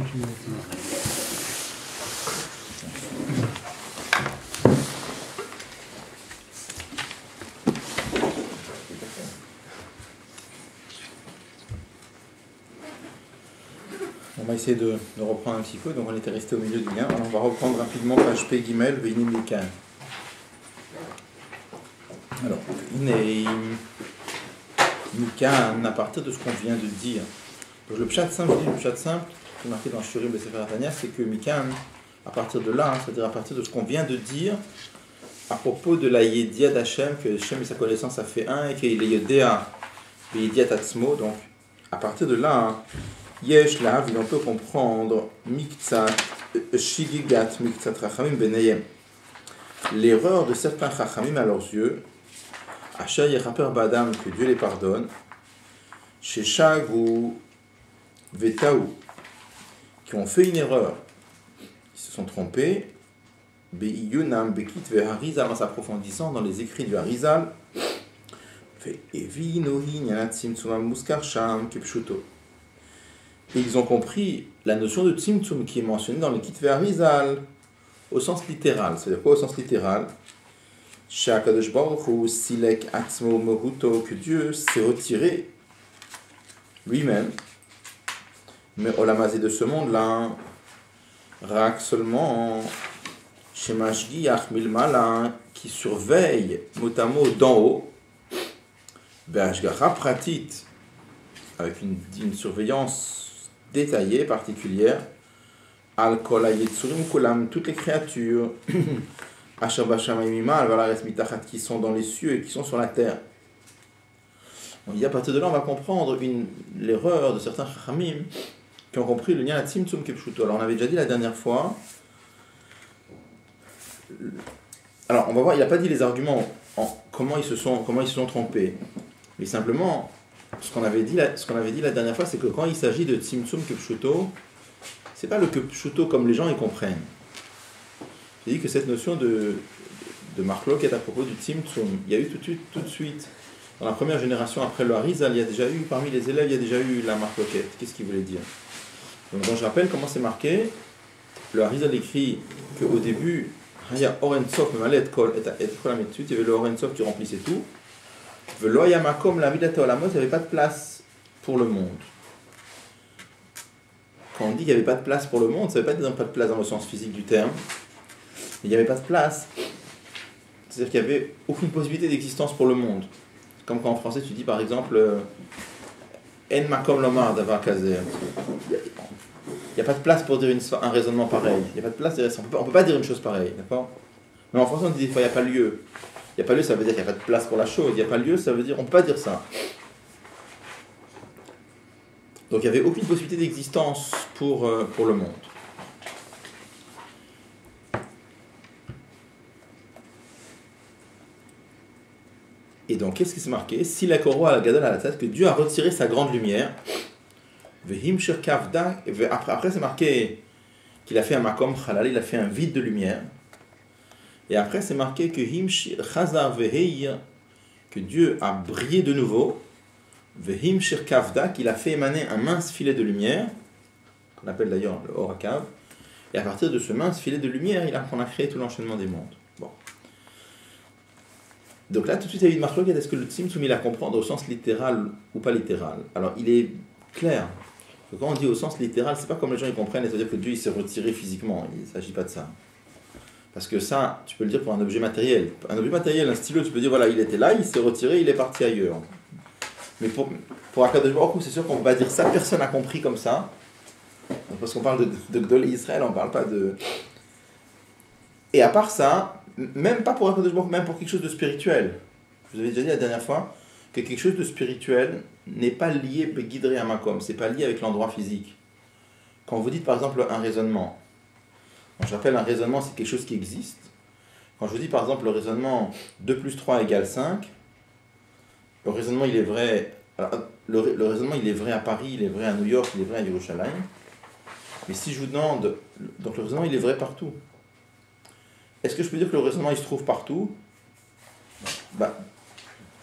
On va essayer de reprendre un petit peu. Donc on était resté au milieu du lien. Alors on va reprendre rapidement page P Gimel Veinim Mikan. Alors, Mikan, à partir de ce qu'on vient de dire. Donc le pshat simple, le pshat simple, qui est marqué dans Shurim et Sefer Tanya, c'est que Mikan, à partir de là, c'est-à-dire à partir de ce qu'on vient de dire, à propos de la Yediat d'Hachem, que Hachem et sa connaissance a fait un, et qu'il est Yodea, Yediat Atzmo, donc à partir de là, Yesh Lav, on peut comprendre Miktsat, Shigigat, Miktsat Rachamim Benayem, l'erreur de certains Rachamim à leurs yeux, Asher Yechaper Badam, que Dieu les pardonne, Sheshag ou Vetaou, qui ont fait une erreur, qui se sont trompés, Be'iyunam Bekit Ve'harizal, en s'approfondissant dans les écrits du Harizal, Ve'evi Nohi Nyanatzim Tsumam Muskar Sham Kepshuto. Et ils ont compris la notion de Tzimtzum qui est mentionnée dans le Kitve Harizal au sens littéral. C'est-à-dire quoi au sens littéral? Shakadosh Baruch Hu Silek Atzmo Mohuto, que Dieu s'est retiré lui-même. Mais Olamazé de ce monde-là, Rak seulement, Shemashgiach Milmala, qui surveille motamo d'en haut, Be'ashgacha Pratit, avec une surveillance détaillée, particulière, Al-Kol Yetsurim Kulam, toutes les créatures, Asher Bashamayimima, Al-Valares Mitachat, qui sont dans les cieux et qui sont sur la terre. On dit à partir de là, on va comprendre l'erreur de certains Chachamim qui ont compris le lien à Tzimtzum Kepshuto. Alors, on avait déjà dit la dernière fois. Alors, on va voir, il n'a pas dit les arguments, comment ils se sont trompés. Mais simplement, ce qu'on avait dit la dernière fois, c'est que quand il s'agit de Tzimtzum Kepshuto, c'est pas le Kepshuto comme les gens y comprennent. J'ai dit que cette notion de Marklok est à propos du Tzimtzum. Il y a eu tout de suite, dans la première génération après le Harizal, il y a déjà eu, parmi les élèves, il y a déjà eu la Markloket. Qu'est-ce qu'il voulait dire? Donc, je rappelle comment c'est marqué. Le Harizal écrit qu'au début, il y a Oren Sof, Malet Kol, et Kol Ametut, il y avait le Oren Sof qui remplissait tout. Velo Yamakom, la Midata Olamot, il n'y avait pas de place pour le monde. Quand on dit qu'il n'y avait pas de place pour le monde, ça ne veut pas dire pas de place dans le sens physique du terme. Il n'y avait pas de place, c'est-à-dire qu'il n'y avait aucune possibilité d'existence pour le monde. Comme quand en français tu dis par exemple En Makom Lomar Davar Kazer. Il n'y a pas de place pour dire un raisonnement pareil. Il n'y a pas de place, on ne peut pas dire une chose pareille, d'accord? Mais en français on dit des fois il n'y a pas lieu. Il n'y a pas lieu, ça veut dire qu'il n'y a pas de place pour la chose. Il n'y a pas lieu, ça veut dire on ne peut pas dire ça. Donc il n'y avait aucune possibilité d'existence pour le monde. Et donc qu'est-ce qui s'est marqué? Si la Koro a gadol à la tête, que Dieu a retiré sa grande lumière. Après c'est marqué qu'il a fait un makom halal, il a fait un vide de lumière. Et après, c'est marqué que que Dieu a brillé de nouveau, qu'il a fait émaner un mince filet de lumière, qu'on appelle d'ailleurs le Horakav, et à partir de ce mince filet de lumière, qu'on a créé tout l'enchaînement des mondes. Bon. Donc là, tout de suite, il y a eu une marque, est-ce que le Tzimtzum, il a comprendre au sens littéral ou pas littéral? Alors, il est clair que quand on dit au sens littéral, c'est pas comme les gens ils comprennent, c'est-à-dire que Dieu il s'est retiré physiquement, il ne s'agit pas de ça. Parce que ça, tu peux le dire pour un objet matériel. Un objet matériel, un stylo, tu peux dire, voilà, il était là, il s'est retiré, il est parti ailleurs. Mais pour Akadosh Baruch Hu, c'est sûr qu'on ne peut pas dire ça, personne n'a compris comme ça. Parce qu'on parle de Gdolé Israël, on ne parle pas de... Et à part ça, même pas pour Akadosh Baruch Hu, même pour quelque chose de spirituel. Je vous avais déjà dit la dernière fois que quelque chose de spirituel n'est pas lié Begidri Amakom, c'est pas lié avec l'endroit physique. Quand vous dites par exemple un raisonnement, je rappelle, un raisonnement, c'est quelque chose qui existe. Quand je vous dis, par exemple, le raisonnement 2 plus 3 égale 5, le raisonnement, il est vrai... Alors, le raisonnement, il est vrai à Paris, il est vrai à New York, il est vrai à Yerushalayim. Mais si je vous demande... Donc, le raisonnement, il est vrai partout. Est-ce que je peux dire que le raisonnement, il se trouve partout?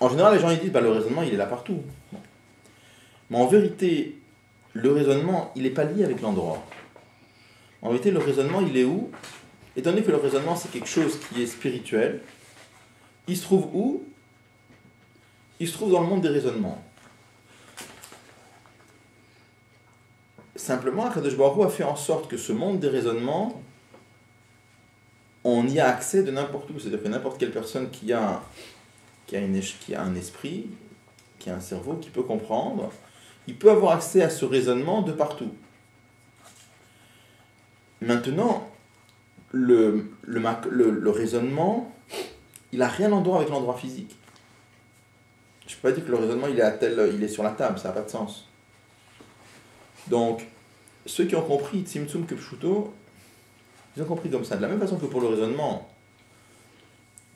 En général, les gens, ils disent, le raisonnement, il est là partout. Mais en vérité, le raisonnement, il n'est pas lié avec l'endroit. En réalité, le raisonnement, il est où? Étant donné que le raisonnement, c'est quelque chose qui est spirituel, il se trouve où? Il se trouve dans le monde des raisonnements. Simplement, Akadosh Baruch Hu a fait en sorte que ce monde des raisonnements, on y a accès de n'importe où. C'est-à-dire que n'importe quelle personne qui a un esprit, qui a un cerveau, qui peut comprendre, il peut avoir accès à ce raisonnement de partout. Maintenant, le raisonnement, il n'a rien en droit avec l'endroit physique. Je ne peux pas dire que le raisonnement il est sur la table, ça n'a pas de sens. Donc, ceux qui ont compris Tzimtzum Kepshuto, ils ont compris comme ça. De la même façon que pour le raisonnement,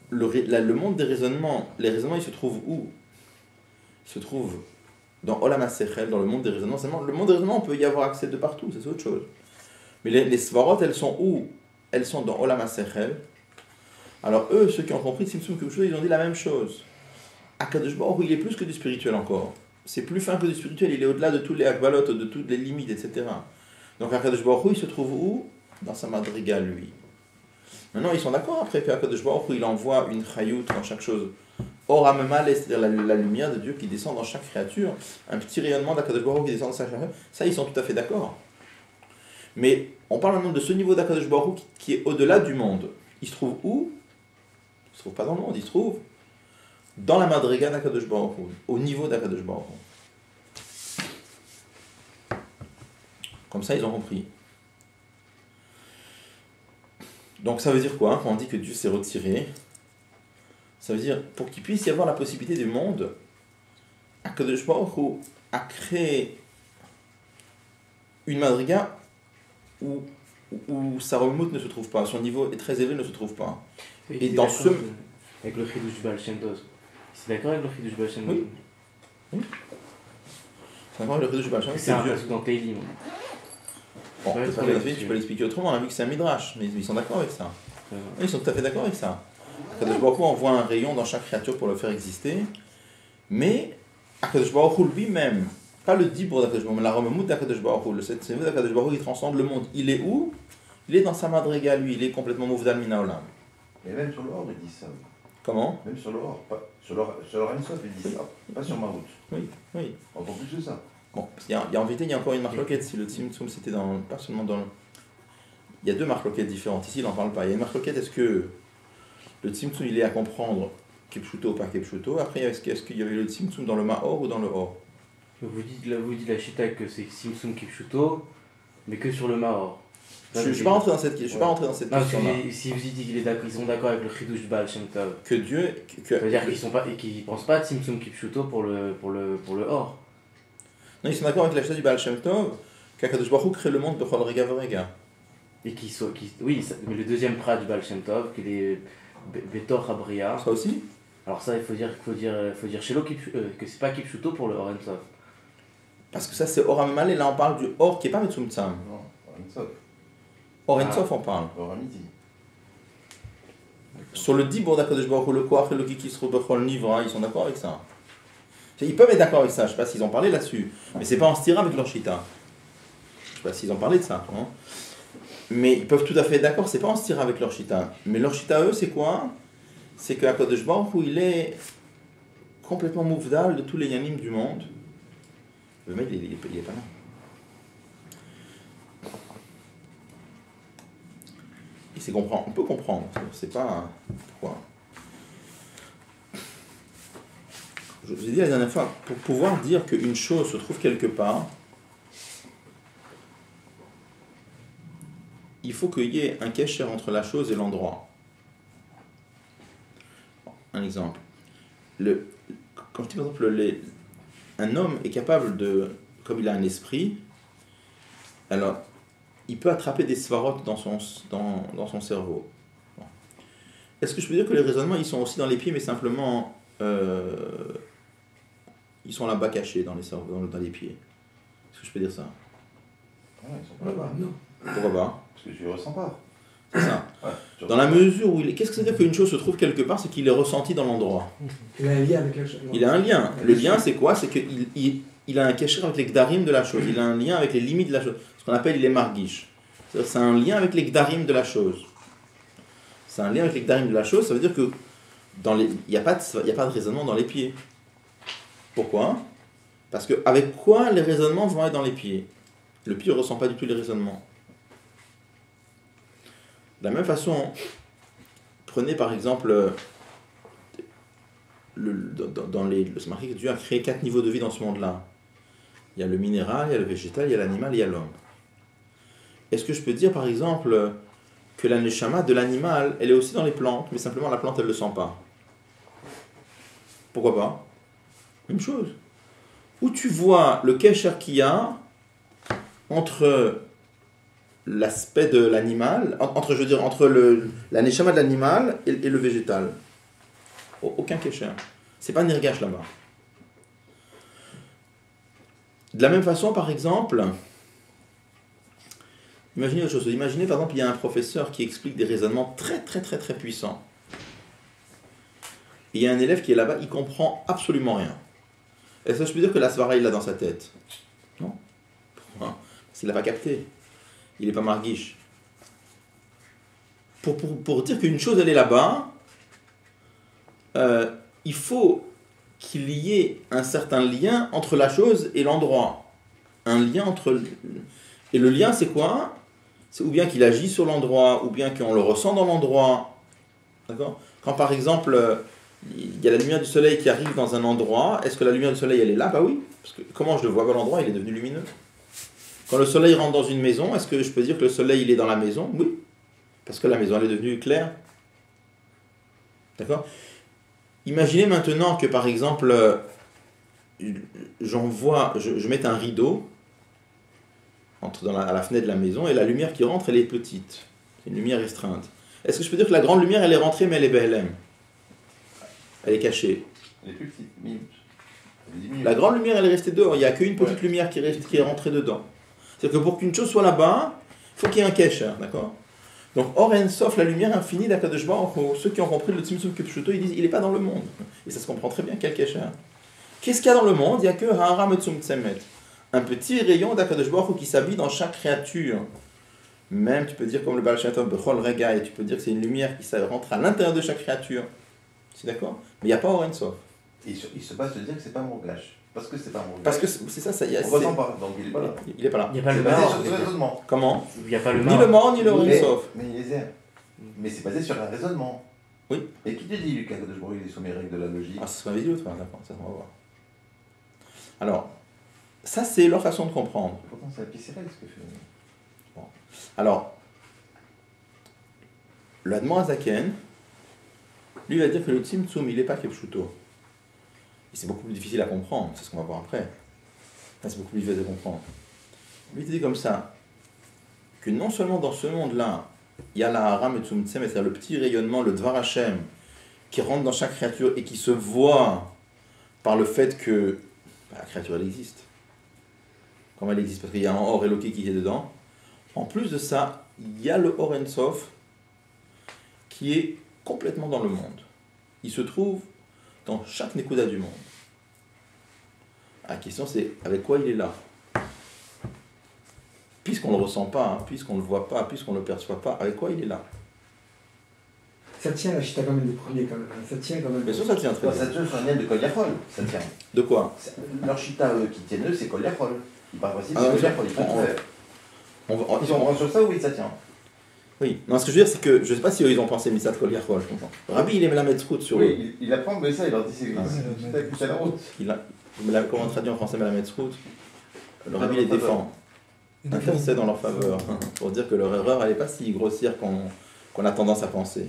le monde des raisonnements, les raisonnements ils se trouvent où? Ils se trouvent dans Olam HaSechel, dans le monde des raisonnements. Seulement, le monde des raisonnements, on peut y avoir accès de partout, c'est autre chose. Mais les Svarot, elles sont où? Elles sont dans Olam HaSechel. Alors eux, ceux qui ont compris Tzimtzum Kepshuto, ils ont dit la même chose. Akadosh Baruch Hu, il est plus que du spirituel encore. C'est plus fin que du spirituel, il est au-delà de tous les akbalot, de toutes les limites, etc. Donc Akadosh Baruch Hu, il se trouve où? Dans sa madriga, lui. Maintenant, ils sont d'accord après qu'Akadosh Baruch Hu, il envoie une chayut dans chaque chose. Or, Amemale, c'est-à-dire la lumière de Dieu qui descend dans chaque créature, un petit rayonnement d'Akadosh Baruch Hu qui descend dans chaque créature, ça, ils sont tout à fait d'accord. Mais on parle maintenant de ce niveau d'Akadosh Baruch Hu qui est au-delà du monde. Il se trouve où? Il se trouve pas dans le monde, il se trouve dans la madriga d'Akadosh Baruch Hu, au niveau d'Akadosh Baruch Hu. Comme ça, ils ont compris. Donc ça veut dire quoi quand on dit que Dieu s'est retiré? Ça veut dire, pour qu'il puisse y avoir la possibilité du monde, Akadosh Baruch Hu a créé une madriga où sa remoute ne se trouve pas, son niveau est très élevé, ne se trouve pas. Et dans ce... Avec le Chidush Baal Shem Tov. C'est d'accord avec le Chidush Baal Shem Tov? Oui. Oui. C'est d'accord avec le Chidush Baal Shem Tov. C'est un passage dans Teilim. Bon, tu peux l'expliquer autrement, on a vu que c'est un midrash, mais ils sont d'accord avec ça. Ils sont tout à fait d'accord avec ça. Akadosh Baruch Hu envoie un rayon dans chaque créature pour le faire exister, mais Akadosh Baruch Hu lui-même, pas le dibur d'Akadosh Baruch Hu, mais la remoute d'Akadosh Baruch Hu, le septième d'Akadosh Baruch Hu, il transcende le monde. Il est où? Il est dans sa madriga, lui, il est complètement mouvdal mina olam. Et même sur le hors, il dit ça. Comment? Même sur le hors, pas sur le Rensof, il dit ça, pas sur Marout. Oui, oui. Encore plus que ça. Bon, en vérité, il y a encore une marloquette. Si le Tzimtzum c'était pas seulement dans. Il y a deux marloquettes différentes. Ici, il n'en parle pas. Il y a une marloquette, est-ce que le Tzimtzum il est à comprendre Kepshuto ou pas Kepshuto? Après, est-ce qu'il y avait le Tzimtzum dans le Maor ou dans le Or? Vous dites la Shita que c'est Tzimtzum Kepshuto, mais que sur le Maor. Je ne suis pas rentré dans cette question-là. Si vous dites qu'ils sont d'accord avec le Chidush Baal Shem Tov, que Dieu. Ça veut dire qu'ils ne pensent pas à Tzimtzum Kepshuto pour le Or. Non, ils sont d'accord avec la Shita du Baal Shem Tov, qu'Akadosh Baruch Hu crée le monde de Chol Rega Vorega. Et oui, mais le deuxième prat du Baal Shem Tov, qui est Betor Habria. Ça aussi? Alors ça, il faut dire chez l'eau que c'est pas Kipshuto pour le Or Ensof. Parce que ça, c'est Or Amal, et là, on parle du Or qui n'est pas Metsum Tsam. Non, Rensof. Or Ensof, on parle. Or à midi. Sur le Dibur d'Akadosh Baruch Hu, le Koach et le Kiki se trouve Bechol Nivra, ils sont d'accord avec ça. Ils peuvent être d'accord avec ça, je ne sais pas s'ils ont parlé là-dessus. Mais c'est pas en stira avec leur Shita. Je ne sais pas s'ils ont parlé de ça. Hein. Mais ils peuvent tout à fait être d'accord, c'est pas en stira avec leur Shita. Mais leur Shita, eux, c'est quoi? C'est que Akadosh Baruch Hu, il est complètement mouvdal de tous les yanim du monde. Le mec, il est pas là. Et c'est comprendre, on peut comprendre, c'est pas pourquoi. Je vous ai dit la dernière fois, pour pouvoir dire qu'une chose se trouve quelque part, il faut qu'il y ait un kesher entre la chose et l'endroit. Un exemple. Quand je dis par exemple, un homme est capable de, comme il a un esprit, alors il peut attraper des svarot dans son cerveau. Bon. Est-ce que je peux dire que les raisonnements ils sont aussi dans les pieds, mais simplement ils sont là-bas cachés dans les pieds? Est-ce que je peux dire ça? Ah, ils sont pas là-bas. Non. Pourquoi pas? Parce que tu le ressens pas. C'est ça. Ouais, dans la mesure où qu'est-ce que ça veut dire qu'une chose se trouve quelque part, c'est qu'il est ressenti dans l'endroit. Il a un lien avec la chose. Il a un lien. Le lien, c'est quoi? C'est qu'il a un kesher avec les gdarim de la chose. Il a un lien avec les limites de la chose. Ce qu'on appelle les margish. C'est un lien avec les gdarim de la chose. C'est un lien avec les gdarim de la chose, ça veut dire que il n'y a pas de raisonnement dans les pieds. Pourquoi? Parce que avec quoi les raisonnements vont être dans les pieds? Le pied ne ressent pas du tout les raisonnements. De la même façon, prenez par exemple, c'est marqué que Dieu a créé 4 niveaux de vie dans ce monde-là. Il y a le minéral, il y a le végétal, il y a l'animal, il y a l'homme. Est-ce que je peux dire par exemple que la neshama de l'animal, elle est aussi dans les plantes, mais simplement la plante, elle ne le sent pas? Pourquoi pas? Même chose. Où tu vois le kesher qu'il y a entre l'aspect de l'animal, entre la neshama de l'animal et le végétal. Aucun kesher. C'est pas nirgash là-bas. De la même façon, par exemple, imaginez autre chose. Imaginez par exemple, il y a un professeur qui explique des raisonnements très très très très puissants. Et il y a un élève qui est là-bas, il comprend absolument rien. Est-ce que je peux dire que la svara il l'a dans sa tête? Non. Pourquoi? Parce qu'il l'a pas capté. Il n'est pas marguiche. Pour dire qu'une chose elle est là-bas, il faut qu'il y ait un certain lien entre la chose et l'endroit. Un lien entre... Et le lien c'est quoi? C'est ou bien qu'il agit sur l'endroit, ou bien qu'on le ressent dans l'endroit. D'accord? Quand par exemple, il y a la lumière du soleil qui arrive dans un endroit, est-ce que la lumière du soleil elle est là? Bah oui. Parce que comment je le vois? L'endroit il est devenu lumineux. Quand le soleil rentre dans une maison, est-ce que je peux dire que le soleil il est dans la maison? Oui. Parce que la maison elle est devenue claire. D'accord? Imaginez maintenant que par exemple, je mette un rideau à la fenêtre de la maison et la lumière qui rentre elle est petite. C'est une lumière restreinte. Est-ce que je peux dire que la grande lumière elle est rentrée mais elle est BLM? Elle est cachée. Elle est plus petite, minute. La grande lumière elle est restée dehors. Il n'y a qu'une petite lumière qui est rentrée dedans. C'est-à-dire que pour qu'une chose soit là-bas, il faut qu'il y ait un kesher, d'accord? Donc, Or En Sof, la lumière infinie d'Akadosh Baruch Hu, ceux qui ont compris le Tzimtzum Kepshuto, ils disent il n'est pas dans le monde. Et ça se comprend très bien quel kesher. Qu'est-ce qu'il y a dans le monde? Il n'y a que Ha'ara Metzum Tzemet. Un petit rayon d'Akadosh Baruch Hu qui s'habille dans chaque créature. Même, tu peux dire comme le Baal Shem Tov, Bechol Rega, et tu peux dire que c'est une lumière qui rentre à l'intérieur de chaque créature. C'est d'accord? Mais il n'y a pas Or En Sof. Il se passe de dire que c'est pas un Morgash. Parce que c'est pas un Morgash. Parce que c'est ça, ça y a. On ressent pas, donc il est pas là. Il n'est pas là. Il n'y a pas le C'est basé mort. sur le raisonnement. Comment? Il n'y a pas le Ni mort. le mort, ni le Or En Sof. Mais il les aime. Mais c'est basé sur un raisonnement. Oui. Et qui te dit, Lucas, que il est sur mes règles de la logique? Ah, c'est ce qu'on avait dit l'autre fois, d'accord, ça on va voir. Alors, ça c'est leur façon de comprendre. Pourtant, c'est la piscérelle ce que fait. Bon. Alors, le Admor Azaken, lui va dire que le Tzimtzum, il n'est pas Kepshuto. Et c'est beaucoup plus difficile à comprendre, c'est ce qu'on va voir après. Enfin, c'est beaucoup plus difficile à comprendre. Lui, il dit comme ça, que non seulement dans ce monde-là, il y a la Haram et Tzum Tzem, c'est-à-dire le petit rayonnement, le Dvar Hashem, qui rentre dans chaque créature et qui se voit par le fait que la créature, elle existe. Comment elle existe? Parce qu'il y a un Or Eloké qui est dedans. En plus de ça, il y a le Or En Sof qui est complètement dans le monde. Il se trouve dans chaque Nekuda du monde. La question c'est avec quoi il est là? Puisqu'on ne le ressent pas, hein, puisqu'on ne le voit pas, puisqu'on ne le perçoit pas, avec quoi il est là? Ça tient la chita quand même des premiers quand même. Ça tient quand même. Bien sûr ça tient très Ça bien. tient sur un lien de Kol Yachol, ça tient. De quoi? Leur chita, eux, qui tiennent eux, c'est Kol Yachol. Ils parlent aussi de Ah, Kol oui, Yachol, ils font tout faire. Ils sont en sur ça, oui, ça tient. Oui, non, ce que je veux dire c'est que, je ne sais pas si eux ils ont pensé Misat Kol Yachol, je comprends. Rabbi il aime la mettre route sur eux. Oui, il apprend, mais ça, il leur dit c'est à la route. Comment on traduit en français la mettre route? Le Rabbi les défend. Intercède en leur faveur, pour dire que leur erreur elle n'est pas si grossière qu'on a tendance à penser.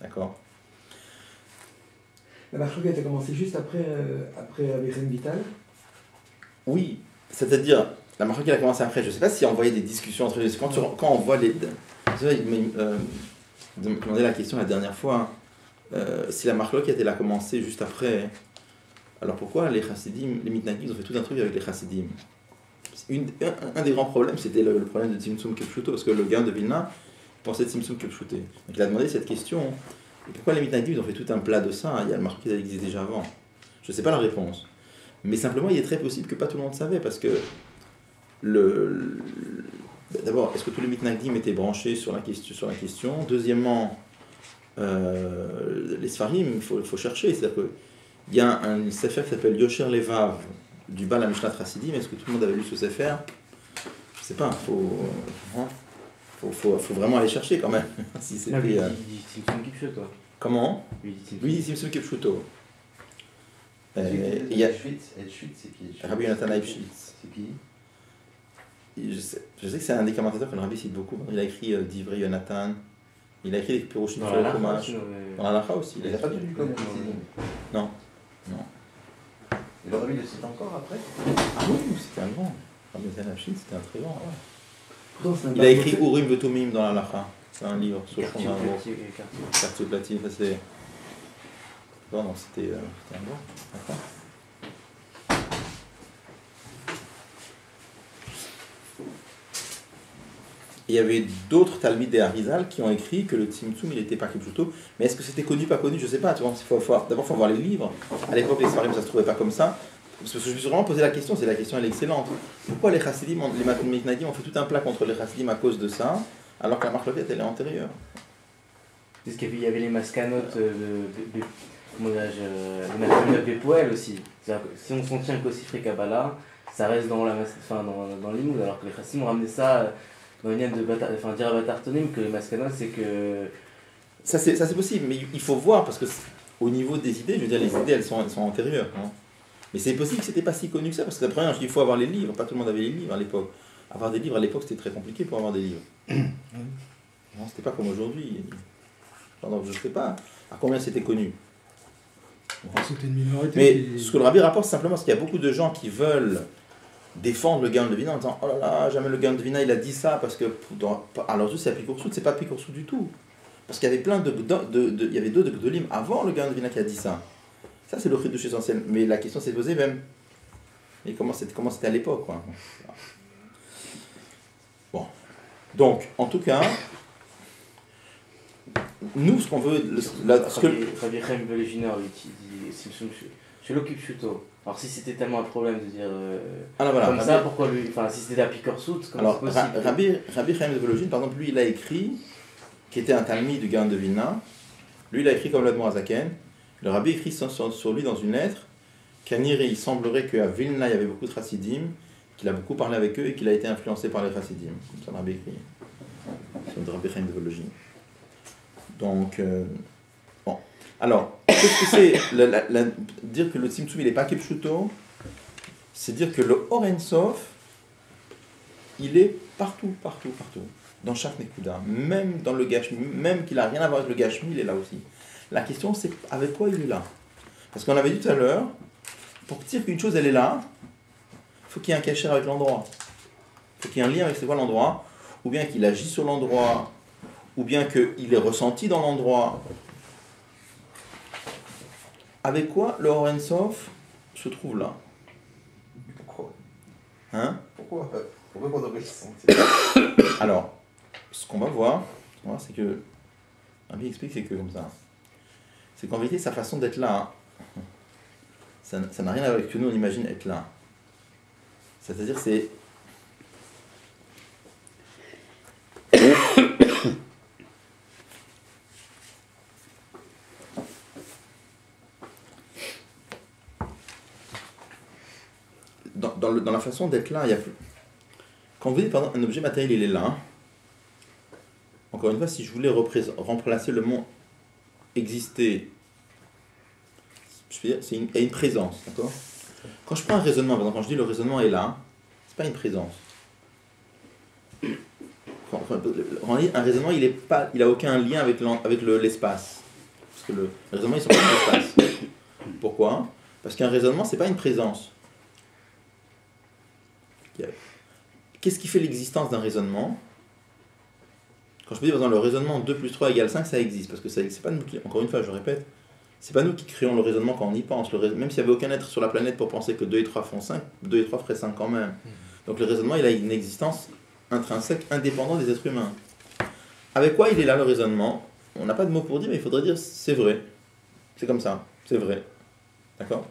D'accord? La marque a commencé juste après Avichem Vital. Oui, c'est-à-dire, la marque elle a commencé après, je ne sais pas s'il a envoyé des discussions entre les... Quand on voit les... Vous savez, il m'a demandé la question la dernière fois, si la marque elle a commencé juste après, alors pourquoi les chassidim, les mitnagim, ils ont fait tout un truc avec les chassidim? Un des grands problèmes, c'était le problème de Tzimtzum Kepshuto, parce que le gars de Vilna pensait Tzimtzum Kepshuté. Donc il a demandé cette question, et pourquoi les mitnagim, ils ont fait tout un plat de ça? Il y a le marque qui existait déjà avant. Je ne sais pas la réponse. Mais simplement, il est très possible que pas tout le monde savait, parce que D'abord, est-ce que tous les mitnagdim étaient branchés sur la question? Deuxièmement, les Sfarim, il faut chercher. C'est-à-dire qu'il y a un sefer qui s'appelle Yosher Levav du Baal HaMishnah Hasidim. Est-ce que tout le monde avait lu ce sefer? Je ne sais pas, faut vraiment aller chercher quand même. Si Non, c'était, lui, il dit Simson Kipchoto. Comment? Lui, il dit Simson. Oui, Simson Kipchuto. Il Il y a Schwitz, c'est qui? Rabbi Yonatan Leibschitz. C'est qui? Je sais que c'est un des commentateurs que le Rabbi cite beaucoup. Il a écrit Divrei Yonatan. Il a écrit des Piroshim Dans sur le la Chumash. Dans la Lacha aussi. Il n'a pas tenu comme Non. Et le Rabbi le cite encore après? Ah oui, c'était un grand. Rabbi Yonatan Leibschitz, c'était un très grand. Ouais. Pourtant, c'est un Il a écrit Urim Vetumim dans la Lacha. C'est un livre sur le Quartier fond d'un gros. Quartier. Quartier platine, ça c'est. Non, c'était un grand. D'accord. Il y avait d'autres Talmid et Arizal qui ont écrit que le Tzimtzum il n'était pas Kipchuto. Mais est-ce que c'était connu, pas connu? Je ne sais pas. D'abord, il faut voir les livres. À l'époque, les Sfarim, ça ne se trouvait pas comme ça. Parce que je me suis vraiment posé la question, la question elle est excellente. Pourquoi les Chassidim, les Mitnagdim ont fait tout un plat contre les Chassidim à cause de ça, alors que la marque elle est antérieure? Parce qu'il y avait les mascanotes comment dirais-je, les mascanotes des poêles aussi. C'est-à-dire que si on s'en tient qu'au Sifri Kabbalah, ça reste dans dans l'imoud, alors que les Chassidim ont ramené ça dans une de dire à Batartonim que les mascanotes c'est que. Ça c'est possible, mais il faut voir parce que au niveau des idées, je veux dire, les idées elles sont antérieures. Hein. Mais c'est possible que c'était pas si connu que ça, parce que la première, je dis il faut avoir les livres, pas tout le monde avait les livres à l'époque. Avoir des livres à l'époque c'était très compliqué pour avoir des livres. Non, c'était pas comme aujourd'hui. Donc je sais pas à combien c'était connu. C'était une minorité. Mais ce que le Rabbi rapporte simplement, c'est qu'il y a beaucoup de gens qui veulent défendre le Gaon de Vina en disant oh là là, jamais le Gaon de Vina il a dit ça parce que alors c'est à Picoursoud, c'est pas Picoursoud du tout. Parce qu'il y avait plein il y avait d'autres Gdolim avant le Gaon de Vina qui a dit ça. Ça c'est le Chidouche essentiel. Mais la question s'est posée même. Et comment c'était à l'époque quoi. Bon. Donc, en tout cas, nous ce qu'on veut. Rabbi Chaim Velejiner lui dit Simson chez l'Okipchuto. Alors si c'était tellement un problème de dire alors, voilà, comme ça, pourquoi lui. Enfin, si c'était la Picorsout, comment c'est possible? Rabbi Chaim Velejiner, par exemple, lui il a écrit, qui était un Talmid du Gaon de Vilna, lui il a écrit comme l'Admor Azaken. Le Rabbi écrit sur lui dans une lettre qu'Anir, il semblerait qu'à Vilna il y avait beaucoup de Chassidim, qu'il a beaucoup parlé avec eux et qu'il a été influencé par les Chassidim. Comme ça le Rabbi écrit. C'est le Rabbi Chaim Velejiner. Donc, bon. Alors, qu'est-ce que c'est dire que le Tzimtzum il n'est pas Kipchuto? C'est dire que le Or Sof, il est partout. Dans chaque Nekuda. Même dans le Gashmi, même qu'il n'a rien à voir avec le Gashmi, il est là aussi. La question c'est avec quoi il est là? Parce qu'on avait dit tout à l'heure, pour dire qu'une chose elle est là, il faut qu'il y ait un cachet avec l'endroit. Il faut qu'il y ait un lien avec c'est quoi l'endroit, ou bien qu'il agit sur l'endroit, ou bien qu'il est ressenti dans l'endroit. Avec quoi le Or Sof se trouve là? Pourquoi? Hein? Pourquoi on devrait le sentir? Alors, ce qu'on va voir, c'est que Rabbi explique, c'est que comme ça. C'est qu'en vérité, sa façon d'être là, ça n'a rien à voir avec ce que nous on imagine être là. C'est-à-dire, c'est. Dans la façon d'être là, il y a plus. Quand vous voyez, par exemple, un objet matériel, il est là. Encore une fois, si je voulais remplacer le mot exister, je veux dire, il y a une présence, d'accord? Quand je prends un raisonnement, par exemple, quand je dis le raisonnement est là, c'est pas une présence. Un raisonnement, il a aucun lien avec l'espace. Parce que le raisonnement, il ne sont pas dans l'espace. Pourquoi? Parce qu'un raisonnement, c'est pas une présence. Qu'est-ce qui fait l'existence d'un raisonnement? Quand je me dis, par exemple, le raisonnement 2 plus 3 égale 5, ça existe. Parce que c'est pas nous qui, encore une fois, je répète, c'est pas nous qui créons le raisonnement quand on y pense. Même s'il n'y avait aucun être sur la planète pour penser que 2 et 3 font 5, 2 et 3 feraient 5 quand même. Donc le raisonnement, il a une existence intrinsèque, indépendante des êtres humains. Avec quoi il est là, le raisonnement? On n'a pas de mot pour dire, mais il faudrait dire c'est vrai. C'est comme ça, c'est vrai. D'accord?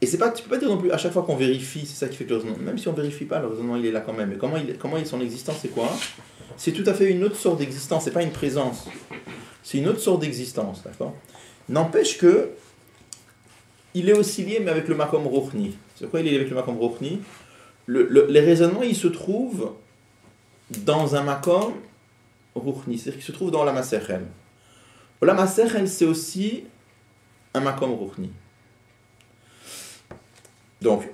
Et c'est pas, tu peux pas dire non plus à chaque fois qu'on vérifie, c'est ça qui fait que le raisonnement, même si on vérifie pas, le raisonnement il est là quand même. Mais comment son existence, c'est quoi? C'est tout à fait une autre sorte d'existence, c'est pas une présence. C'est une autre sorte d'existence, d'accord? N'empêche que il est aussi lié, mais avec le makom rochni. C'est quoi il est lié avec le makom rochni? Les raisonnements, ils se trouvent dans un makom rochni, c'est-à-dire qu'ils se trouvent dans la masechel. La masechel, c'est aussi un makom rochni. Donc,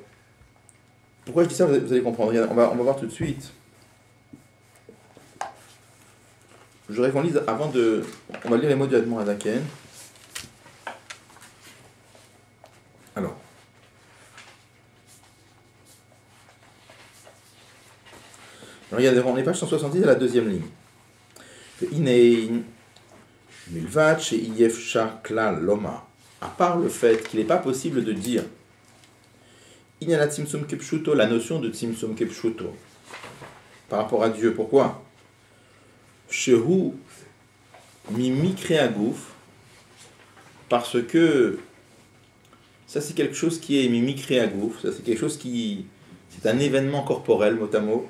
pourquoi je dis ça, vous allez comprendre. On va voir tout de suite. Je voudrais qu'on lise avant de... On va lire les mots du Admor Hazaken. Alors. Regardez, on est page 170 à la deuxième ligne. Inein, Milvat, et Yefcha, Klal, Loma. À part le fait qu'il n'est pas possible de dire il y a la Tzimtzum Kepshuto, la notion de Tzimtzum Kepshuto par rapport à Dieu. Pourquoi? Shehu Mimi Créagouf, parce que ça c'est quelque chose qui est Mimi Créagouf, ça c'est quelque chose qui. C'est un événement corporel, mot à mot.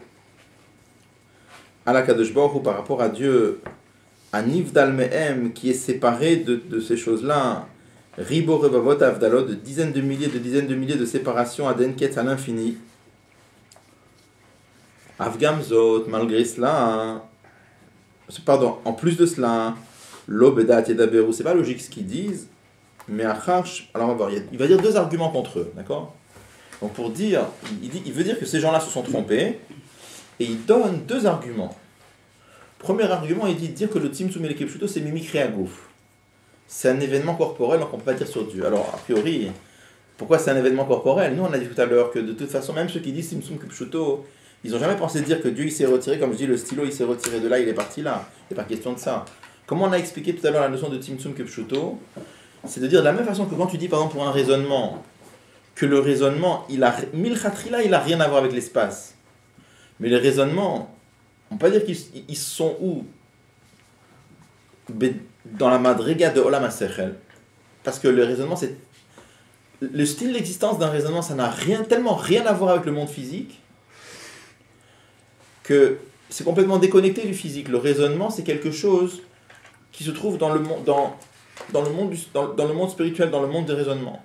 Ala Kadosh Baruch Hu, par rapport à Dieu, un Nivdal Mehem qui est séparé de ces choses-là. Ribo Revavot Avdalot, de dizaines de milliers de séparations à Denket à l'infini. Avgamzot, malgré cela, pardon, en plus de cela, l'Obedat et Daberu, c'est pas logique ce qu'ils disent, mais Acharch, alors on va voir, il va dire deux arguments contre eux, d'accord? Donc pour dire, il veut dire que ces gens-là se sont trompés, et il donne deux arguments. Premier argument, il dit dire que le Tzimtzum Kepshuto c'est Mimi Créagouf. C'est un événement corporel, donc on ne peut pas dire sur Dieu. Alors, a priori, pourquoi c'est un événement corporel? Nous, on a dit tout à l'heure que de toute façon, même ceux qui disent Tzimtzum Kepshuto, ils n'ont jamais pensé dire que Dieu il s'est retiré, comme je dis, le stylo il s'est retiré de là, il est parti là. Il n'est pas question de ça. Comment on a expliqué tout à l'heure la notion de Tzimtzum Kepshuto? C'est de dire de la même façon que quand tu dis, par exemple, pour un raisonnement, que le raisonnement, il a rien à voir avec l'espace. Mais les raisonnements, on ne peut pas dire qu'ils sont où? Dans la madriga de Olam HaSechel, parce que le raisonnement, c'est le style d'existence d'un raisonnement, ça n'a tellement rien à voir avec le monde physique que c'est complètement déconnecté du physique. Le raisonnement, c'est quelque chose qui se trouve dans le monde, dans le monde spirituel, dans le monde des raisonnements.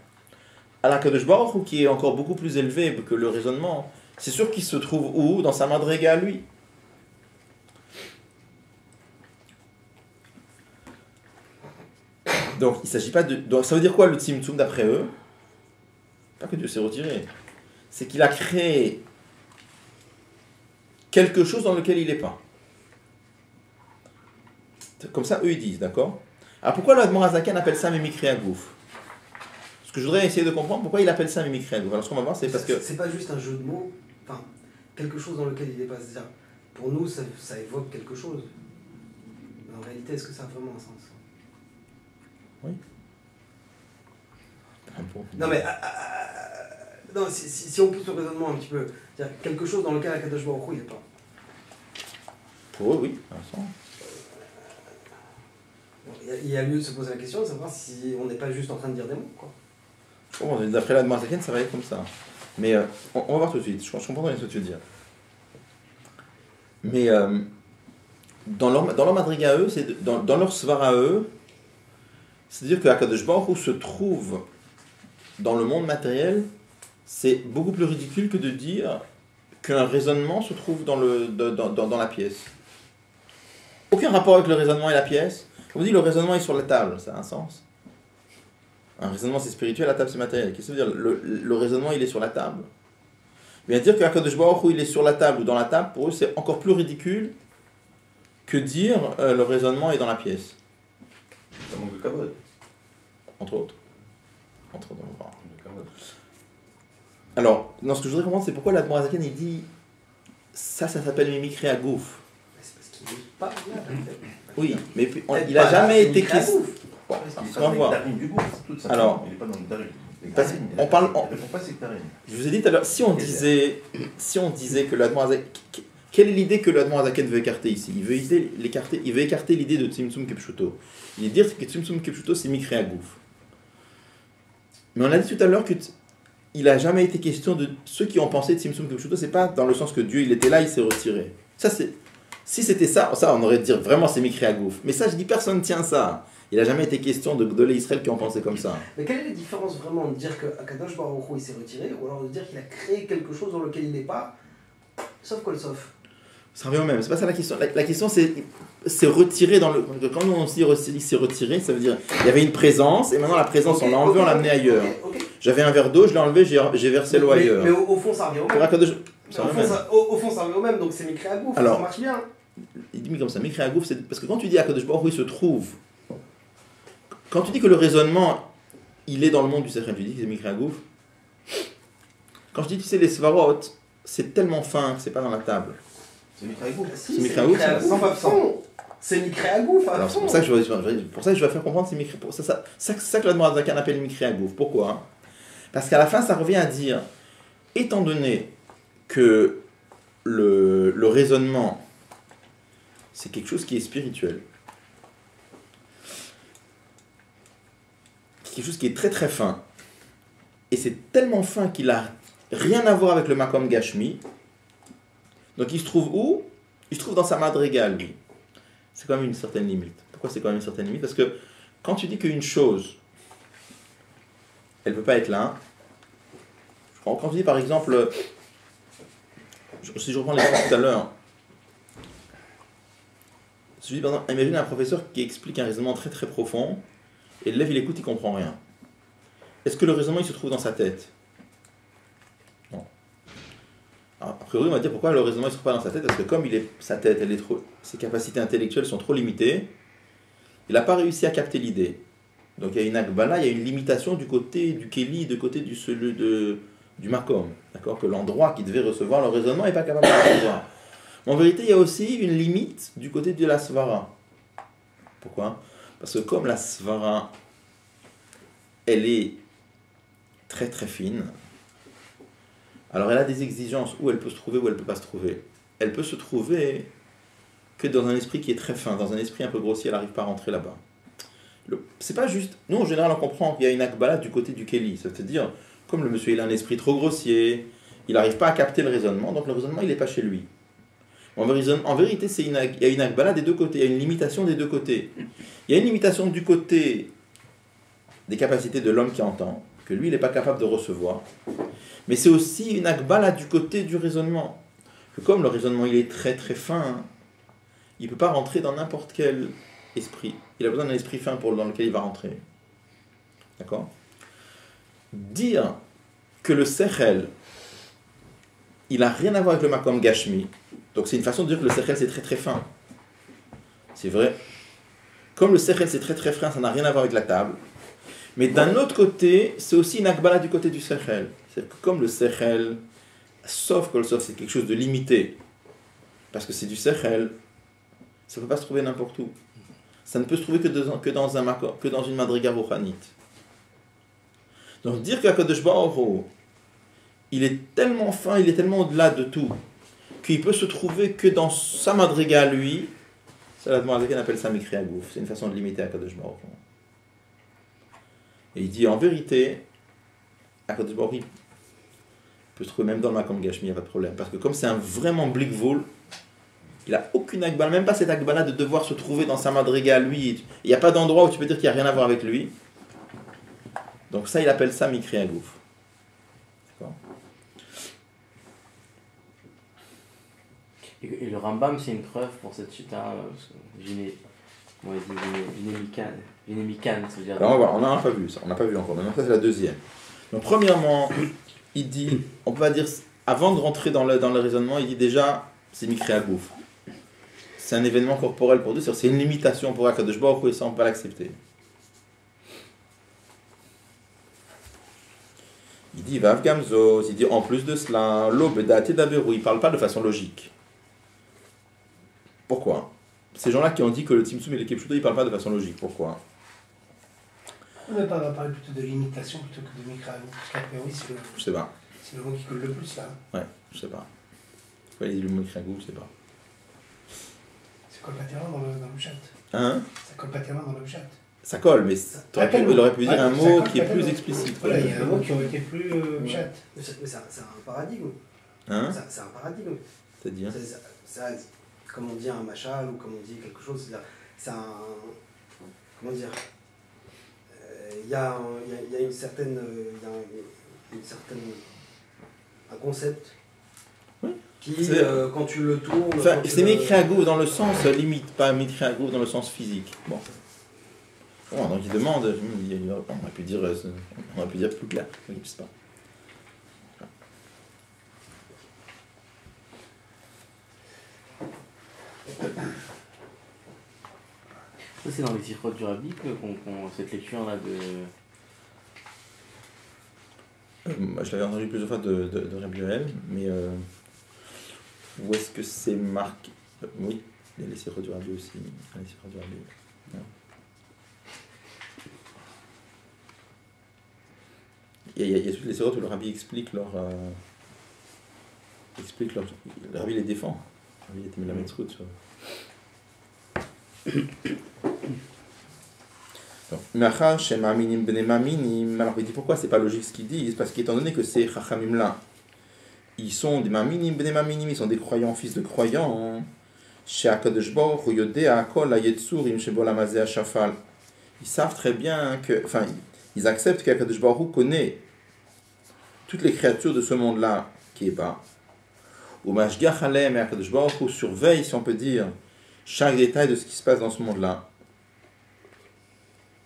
Alors Kadosh Baruch Hu, qui est encore beaucoup plus élevé que le raisonnement, c'est sûr qu'il se trouve où? Dans sa madriga à lui. Donc, il ne s'agit pas de... Donc, ça veut dire quoi le Tzimtzum d'après eux? Pas que Dieu s'est retiré. C'est qu'il a créé quelque chose dans lequel il n'est pas. Comme ça, eux, ils disent, d'accord? Alors, pourquoi le Admor Hazaken appelle ça Mimi Créagouf? Ce que je voudrais essayer de comprendre, pourquoi il appelle ça Mimi Créagouf? Alors, ce qu'on va voir, c'est parce que... C'est pas juste un jeu de mots, enfin, quelque chose dans lequel il n'est pas... C'est-à-dire, pour nous, ça évoque quelque chose. Mais en réalité, est-ce que ça a vraiment un sens? Oui. Non mais non, si on pousse le raisonnement un petit peu, c'est-à-dire quelque chose dans lequel Akadosh Baruch Hu il n'est pas. Pour eux, oui. Il y a lieu de se poser la question de savoir si on n'est pas juste en train de dire des mots, quoi. Bon, d'après la Admor Hazaken, ça va être comme ça. Mais on va voir tout de suite. Je comprends bien ce que tu veux dire. Mais dans leur madriga à eux, dans leur svar à eux, c'est-à-dire que Akadosh Baruch Hu se trouve dans le monde matériel, c'est beaucoup plus ridicule que de dire qu'un raisonnement se trouve dans la pièce. Aucun rapport avec le raisonnement et la pièce. Comme on dit, le raisonnement est sur la table, ça a un sens. Un raisonnement c'est spirituel, la table c'est matériel. Qu'est-ce que ça veut dire? Le raisonnement il est sur la table. Bien dire qu'Akadosh Baruch Hu il est sur la table ou dans la table, pour eux c'est encore plus ridicule que dire le raisonnement est dans la pièce. Ça manque de kavod. Entre autres. Alors, non, ce que je voudrais comprendre, c'est pourquoi l'Admor Hazaken il dit ça s'appelle Mimi Créagouf. C'est parce qu'il n'est pas là. Oui, mais il n'a jamais été question. Bon, il est dans le du goût, toute sa alors, il n'est pas dans le darim. Parce qu'on parle. Pourquoi c'est darim? Je vous ai dit tout à l'heure, si on disait que l'Admor Hazaken. Quelle est l'idée que l'Admor Hazaken veut écarter ici? Il veut écarter l'idée de Tzimtzum Kepshuto. Il veut dire que Tzimtzum Kepshuto c'est Mikréagouf. Mais on a dit tout à l'heure que il n'a jamais été question de ceux qui ont pensé de Tzimtzum Kipshuto, c'est pas dans le sens que Dieu il était là, il s'est retiré. Ça c'est, si c'était ça, on aurait dit vraiment c'est Mikri Agouf. Mais ça, je dis personne tient ça. Il n'a jamais été question de Gdolé Israël qui ont pensé comme ça. Mais quelle est la différence vraiment de dire que Akadosh Baruch Hu il s'est retiré ou alors de dire qu'il a créé quelque chose dans lequel il n'est pas, sauf quoi le sauf? Ça revient au même, c'est pas ça la question. La question c'est retiré dans le. Quand on dit il s'est retiré, ça veut dire il y avait une présence et maintenant la présence on l'a enlevée, on l'a amenée ailleurs. J'avais un verre d'eau, je l'ai enlevé, j'ai versé l'eau ailleurs. Mais au fond ça revient au Pour même. Akadosh- Au fond ça revient au même, donc c'est Mikri Agouf, Alors, ça marche bien. Il dit mais comme ça, Mikri Agouf, c'est parce que quand tu dis Akadosh Baruch Hu il se trouve, quand tu dis que le raisonnement il est dans le monde du Sechel, tu dis que c'est Mikri Agouf. Quand je dis tu sais les Svarot, c'est tellement fin que c'est pas dans la table. C'est Mikri Agouf. Si, Mikri Agouf, à fond. C'est Mikri Agouf à Alors c'est fond. pour ça que je vais faire comprendre c'est Mikri. C'est ça que l'Admor Zakan appelle Mikri Agouf. Pourquoi? Parce qu'à la fin ça revient à dire, étant donné que le raisonnement c'est quelque chose qui est spirituel, quelque chose qui est très très fin, et c'est tellement fin qu'il a rien à voir avec le Makom Gashmi. Donc il se trouve où? Il se trouve dans sa madriga, lui. C'est quand même une certaine limite. Pourquoi c'est quand même une certaine limite? Parce que quand tu dis qu'une chose, elle ne peut pas être là, quand tu dis par exemple, si je reprends l'exemple tout à l'heure, si je dis par exemple, imagine un professeur qui explique un raisonnement très très profond, et l'élève il écoute, il ne comprend rien. Est-ce que le raisonnement il se trouve dans sa tête? Non. Alors, a priori, on va dire pourquoi le raisonnement ne se trouve pas dans sa tête, parce que comme sa tête, ses capacités intellectuelles sont trop limitées, il n'a pas réussi à capter l'idée. Donc il y a une akbala, il y a une limitation du côté du Kéli, du côté du Makom. D'accord? Que l'endroit qui devait recevoir le raisonnement n'est pas capable de le recevoir. Mais en vérité, il y a aussi une limite du côté de la svara. Pourquoi? Parce que comme la svara, elle est très très fine, alors elle a des exigences où elle peut se trouver, où elle ne peut pas se trouver. Elle peut se trouver que dans un esprit qui est très fin, dans un esprit un peu grossier, elle n'arrive pas à rentrer là-bas. C'est pas juste. Nous en général on comprend qu'il y a une akbala du côté du Kéli, c'est-à-dire comme le monsieur il a un esprit trop grossier, il n'arrive pas à capter le raisonnement, donc le raisonnement il n'est pas chez lui. En vérité il y a une akbala des deux côtés, il y a une limitation des deux côtés. Il y a une limitation du côté des capacités de l'homme qui entend, que lui il n'est pas capable de recevoir, mais c'est aussi une akbala du côté du raisonnement, que comme le raisonnement il est très très fin, il ne peut pas rentrer dans n'importe quel esprit. Il a besoin d'un esprit fin dans lequel il va rentrer. D'accord? Dire que le Sechel, il n'a rien à voir avec le Makom Gashmi, donc c'est une façon de dire que le Sechel c'est très très fin. C'est vrai. Comme le Sechel c'est très très fin, ça n'a rien à voir avec la table. Mais d'un autre côté, c'est aussi une akbala du côté du Sechel. C'est que comme le Sechel, sauf que le Sof c'est quelque chose de limité, parce que c'est du Sechel, ça ne peut pas se trouver n'importe où. Ça ne peut se trouver que dans une madriga rouhanite. Donc dire qu'Akadosh Baruch Hu, il est tellement fin, il est tellement au-delà de tout, qu'il peut se trouver que dans sa madriga à lui, ça la demande qu'on appelle ça Mikri Agouf. C'est une façon de limiter Akadosh Baruch Hu. Et il dit en vérité, Akadosh Baruch Hu peut se trouver même dans le Makom Gashmi, il n'y a pas de problème. Parce que comme c'est un vraiment blikvoul, il n'a aucune akbala, même pas cette akbala de devoir se trouver dans sa madriga à lui. Il n'y a pas d'endroit où tu peux dire qu'il n'y a rien à voir avec lui. Donc ça, il appelle ça Mikri Agouf. D'accord? Et le Rambam, c'est une preuve pour cette chute. Vinémikan, ça veut dire. Alors on n'a pas vu ça, on n'a pas vu encore. Maintenant, ça c'est la deuxième. Donc premièrement, il dit, on peut pas dire, avant de rentrer dans le raisonnement, il dit déjà, c'est Mikri Agouf. C'est un événement corporel pour Dieu, c'est une limitation pour Akadosh Baruch Hu et ça on ne peut pas l'accepter. Il dit Vav Gamzos, il dit en plus de cela, l'obedate d'aberou, il ne parle pas de façon logique. Pourquoi? Ces gens-là qui ont dit que le Tzimtzum et le Kipshuto, ils ne parlent pas de façon logique. Pourquoi? On va parler plutôt de limitation plutôt que de Mikri Agouf, parce qu'après oui, Je sais pas. c'est le mot qui colle le plus là. Ouais, je sais pas. Pourquoi il dit le Mikri Agouf, je sais pas. Ça colle pas tellement dans le chat. Hein? Ça colle pas tellement dans le chat. Ça colle, mais il aurait pu dire un Ouais, ça mot colle qui est pas plus tellement. explicite. Voilà, il y a un mot qui aurait été plus chat. Mais c'est un paradigme. Hein? C'est un paradigme. C'est-à-dire Comme on dit un machal ou comme on dit quelque chose, c'est un. Comment dire? Il y a une certaine. Un concept. Oui. Qui, C'est- quand tu le tournes. Enfin, quand tu c'est le- Mikriago dans le sens limite, pas Mikriago dans le sens physique. Bon. Bon, donc il demande, on aurait pu dire plus clair, mais je sais pas. Ça, c'est dans les Sikhot du Rabbi cette lecture-là de. Moi, je l'avais entendu plusieurs fois de Rabbi Yoel, mais où est-ce que c'est marqué? Oui, il y a les Sikhot du Rabbi aussi. Les Sikhot du Rabbi. Ouais. Il y a toutes les Sikhot où le Rabbi explique leur. Le Rabbi les défend. Le Rabbi était mis la Metzrout sur. Machar chez Maminim Bene Maminim. Alors il dit pourquoi c'est pas logique ce qu'ils disent? Parce qu'étant donné que ces Chachamim là, ils sont des Maminim Bene Maminim, ils sont des croyants, fils de croyants. Chez Akadosh Baruch Hu Yodea Kol HaYetzurim Shebol HaMazeh HaShafal. Ils savent très bien que, enfin, ils acceptent qu'Akadosh Baruch Hu connaît toutes les créatures de ce monde-là qui est bas. Ou Mashgiach Alem et Akadosh Baruch Hu surveille, si on peut dire, chaque détail de ce qui se passe dans ce monde-là.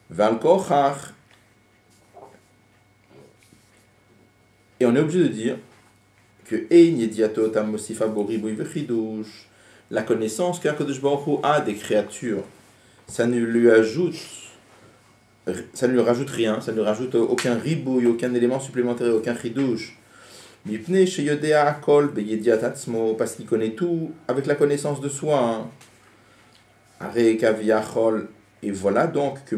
Valkochach. Et on est obligé de dire que Ein Yediato Tam Mosifa Boribui Vechidush, la connaissance qu'Akadosh Baruch Hu a des créatures, ça ne lui rajoute rien, ça ne lui rajoute aucun ribouille, aucun élément supplémentaire, aucun chidush. Mipnei sheyodea akol beyediat atzmo, parce qu'il connaît tout avec la connaissance de soi. Are kaviachol. Et voilà donc que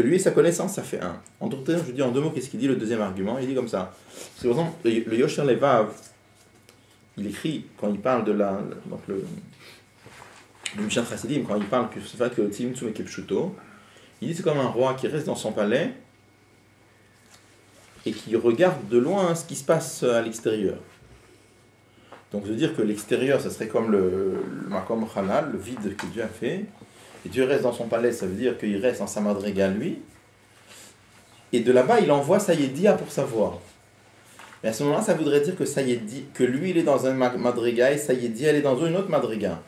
lui et sa connaissance, ça fait un. En d'autres termes, je dis en deux mots, qu'est-ce qu'il dit le deuxième argument? Il dit comme ça. C'est par exemple, le Yosher Levav, il écrit, quand il parle de donc le Mishat Chassidim, quand il parle que ce fait que le Tzimtzum et Kepshuto, il dit c'est comme un roi qui reste dans son palais et qui regarde de loin ce qui se passe à l'extérieur. Donc, de dire que l'extérieur, ça serait comme le Makom Halal, le vide que Dieu a fait. Et Dieu reste dans son palais, ça veut dire qu'il reste en sa madriga lui. Et de là-bas, il envoie Sayedia pour savoir. Mais à ce moment-là, ça voudrait dire que lui, il est dans un madriga et Sayedia, elle est dans une autre madriga.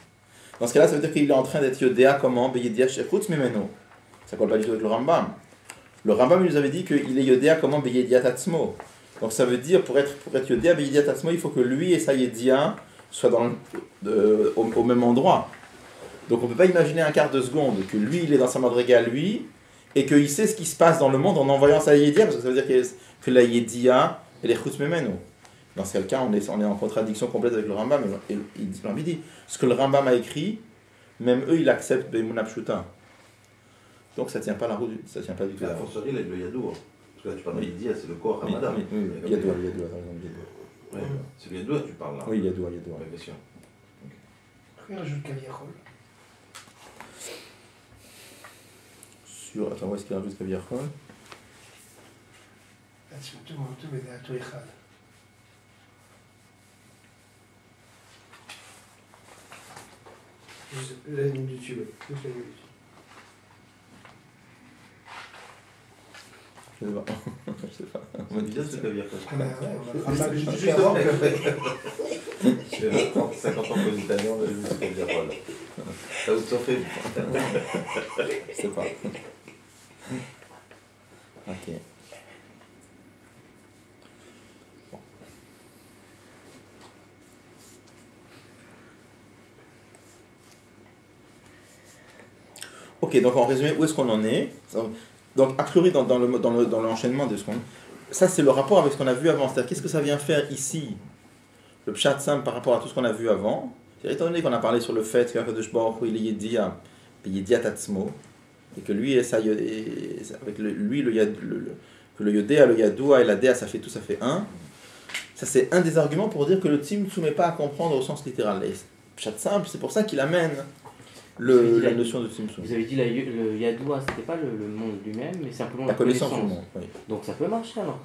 Dans ce cas-là, ça veut dire qu'il est en train d'être Yodea comment Beyedia Shechutz Mimeno. Ça ne colle pas du tout avec le Rambam. Le Rambam, il nous avait dit qu'il est Yodea comment Beyedia Tatzmo. Donc ça veut dire, pour être Yodea Beyedia Tatzmo, il faut que lui et Sayedia soient au même endroit. Donc on ne peut pas imaginer un quart de seconde que lui, il est dans sa madriga lui, et qu'il sait ce qui se passe dans le monde en envoyant Sayedia, parce que ça veut dire que la Yedia, elle est Chutz Memeno. Dans ce cas, on est en contradiction complète avec le Rambam, et il dit ce que le Rambam a écrit, même eux, ils acceptent Be'emunah Pshuta. Donc ça ne tient pas la route, ça tient pas du tout. La forcerie, il est le Yadou. Parce que là, tu parles de Yedia, c'est le corps Oui, Ramadan. oui, Yadoua, par exemple, Ouais, c'est le Yadou, tu parles là. Oui, Yadoua. Ouais, bien sûr. Pourquoi il rajoute Kaviachol? Attends, où est-ce qu'il rajoute Kaviachol? La ligne du tube. Juste la ligne du tube. Je sais pas. Je sais pas. On m'a dit Yedia, ça. c'est Kaviar. On a un Juste différent que. J'ai 50 ans qu'aux Italiens, on a vu ce Kaviar. Ça vous t'en fait? Je sais pas. Ok. Bon. Ok, donc en résumé, où est-ce qu'on en est? Donc, a priori, dans l'enchaînement de ce qu'on... Ça, c'est le rapport avec ce qu'on a vu avant. C'est-à-dire, qu'est-ce que ça vient faire ici, le Pshat Sam, par rapport à tout ce qu'on a vu avant? C'est-à-dire, étant donné qu'on a parlé sur le fait qu'Akadosh Baruch Hu, il est Yedia, Yedia Tatzmo, et que lui, avec lui, que le Yodea, le Yadoua et la Dea, ça fait tout, ça fait un. Ça, c'est un des arguments pour dire que le Tzimtzum n'est pas à comprendre au sens littéral. Et Pshat Simple, c'est pour ça qu'il amène la notion de Tzimtzum. Vous avez dit le Yadoua, c'était pas le monde lui-même, mais simplement La connaissance du monde, oui. Donc ça peut marcher alors.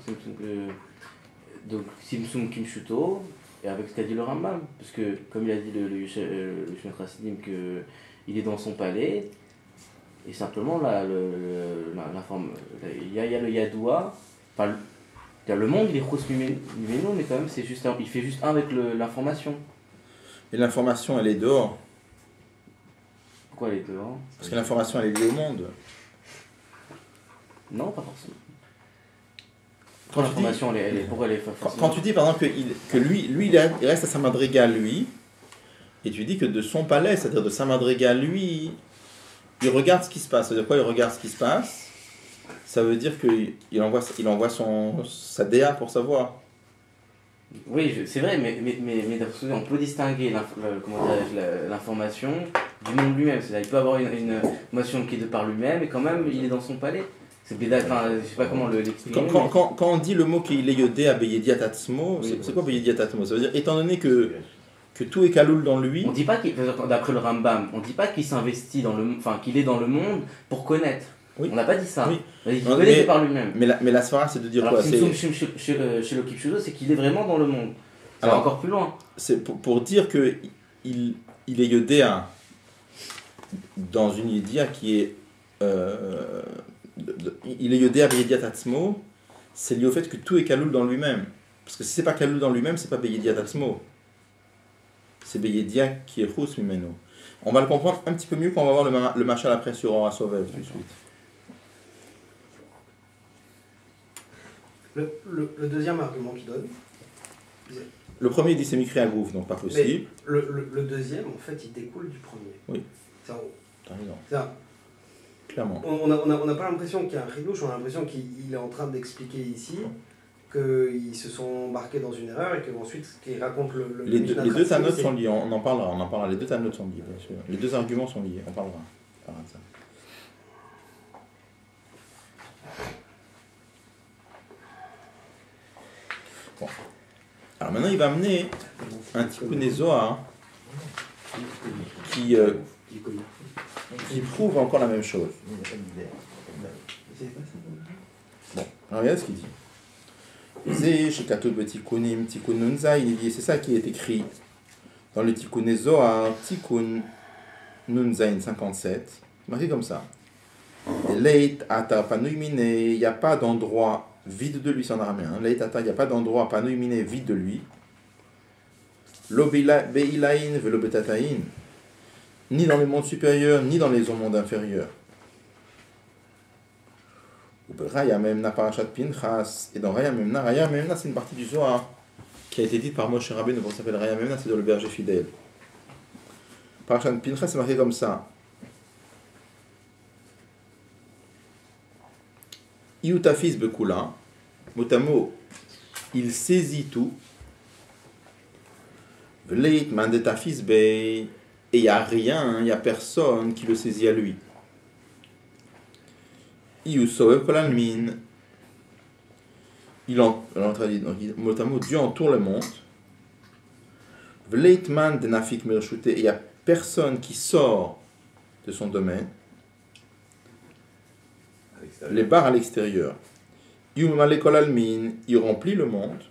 Donc Tzimtzum Kimshuto, et avec ce qu'a dit le Rambam, parce que comme il a dit le Shemot Chassidim, qu'il est dans son palais, et simplement là, il y a le Yadoua, enfin, le monde il est Chos Mimeno, mais quand même il fait juste un avec l'information. Et l'information, elle est dehors. Pourquoi elle est dehors? Parce que l'information, elle est liée au monde. Non, pas forcément. Quand l'information, pourquoi elle est forcément... Quand tu dis par exemple que lui il reste à sa madriga lui, et tu dis que de son palais, c'est-à-dire de sa madriga lui, il regarde ce qui se passe. Ça veut dire quoi, il regarde ce qui se passe? Ça veut dire qu'il envoie sa DA pour savoir. Oui, c'est vrai, mais on peut distinguer l'information du monde lui-même. C'est-à-dire qu'il peut avoir une information qui est de par lui-même, et quand même, il est dans son palais. C'est enfin, je sais pas comment l'expliquer. Quand on dit le mot qu'il est yodé à Beyediat Atzmo, c'est quoi Beyediat Atzmo? Ça veut dire, étant donné que tout est kaloul dans lui... On dit pas d'après le Rambam, on dit pas qu'il s'investit qu'il est dans le monde pour connaître. Oui. On n'a pas dit ça. Oui. On a dit qu'il connaît par lui-même. Mais la svara, c'est de dire quoi? Chez le Kipchudo, c'est qu'il est vraiment dans le monde. Ça va encore plus loin. C'est pour dire qu'il est yodéa dans une yédia qui est... il est yodéa beyediat atzmo, c'est lié au fait que tout est kaloul dans lui-même. Parce que si c'est pas kaloul dans lui-même, c'est pas beyediat atzmo. C'est beyediat qui est chous mimeno. On va le comprendre un petit peu mieux quand on va voir le machal après sur Ora Sovev tout de suite. Le deuxième argument qu'il donne. Le premier dit c'est Mikri Agouf, donc pas possible. Mais le deuxième, en fait, il découle du premier. Oui. T'as raison. Ça. Clairement. On n'a pas l'impression qu'il y a un ridouche, on a l'impression qu'il est en train d'expliquer ici qu'ils se sont embarqués dans une erreur et qu'ensuite qu'il raconte le les deux tanotes sont liés, on en parlera. Les deux tanotes sont liés, bien sûr. Les deux arguments sont liés, on parlera de ça. Bon. Alors maintenant, il va amener un Tikkun Zohar qui prouve encore la même chose. Bon, alors regarde ce qu'il dit. C'est ça qui est écrit dans le Tikkun Zohar, Tikkun Nunzain 57, marqué comme ça. Leit ata panuimine, il n'y a pas d'endroit vide de lui, c'est en araméen. Leit ata, il n'y a pas d'endroit panuimine vide de lui. Lo beilain velo betataïn, ni dans les mondes supérieurs, ni dans les mondes inférieurs. Raya Memna Parashat Pinchas, et dans Raya Memna, c'est une partie du Zohar qui a été dite par Moshe Rabbeinu, ça s'appelle Raya Memna, c'est dans le berger fidèle. Parashat Pinchas, c'est marqué comme ça. Iutafis Bekula, motamo, il saisit tout. Vleit Mandetafis Bey, et il n'y a rien, il n'y a personne qui le saisit à lui. Il Dieu entoure le monde. Et il n'y a personne qui sort de son domaine. Les barres à l'extérieur. Il remplit le monde.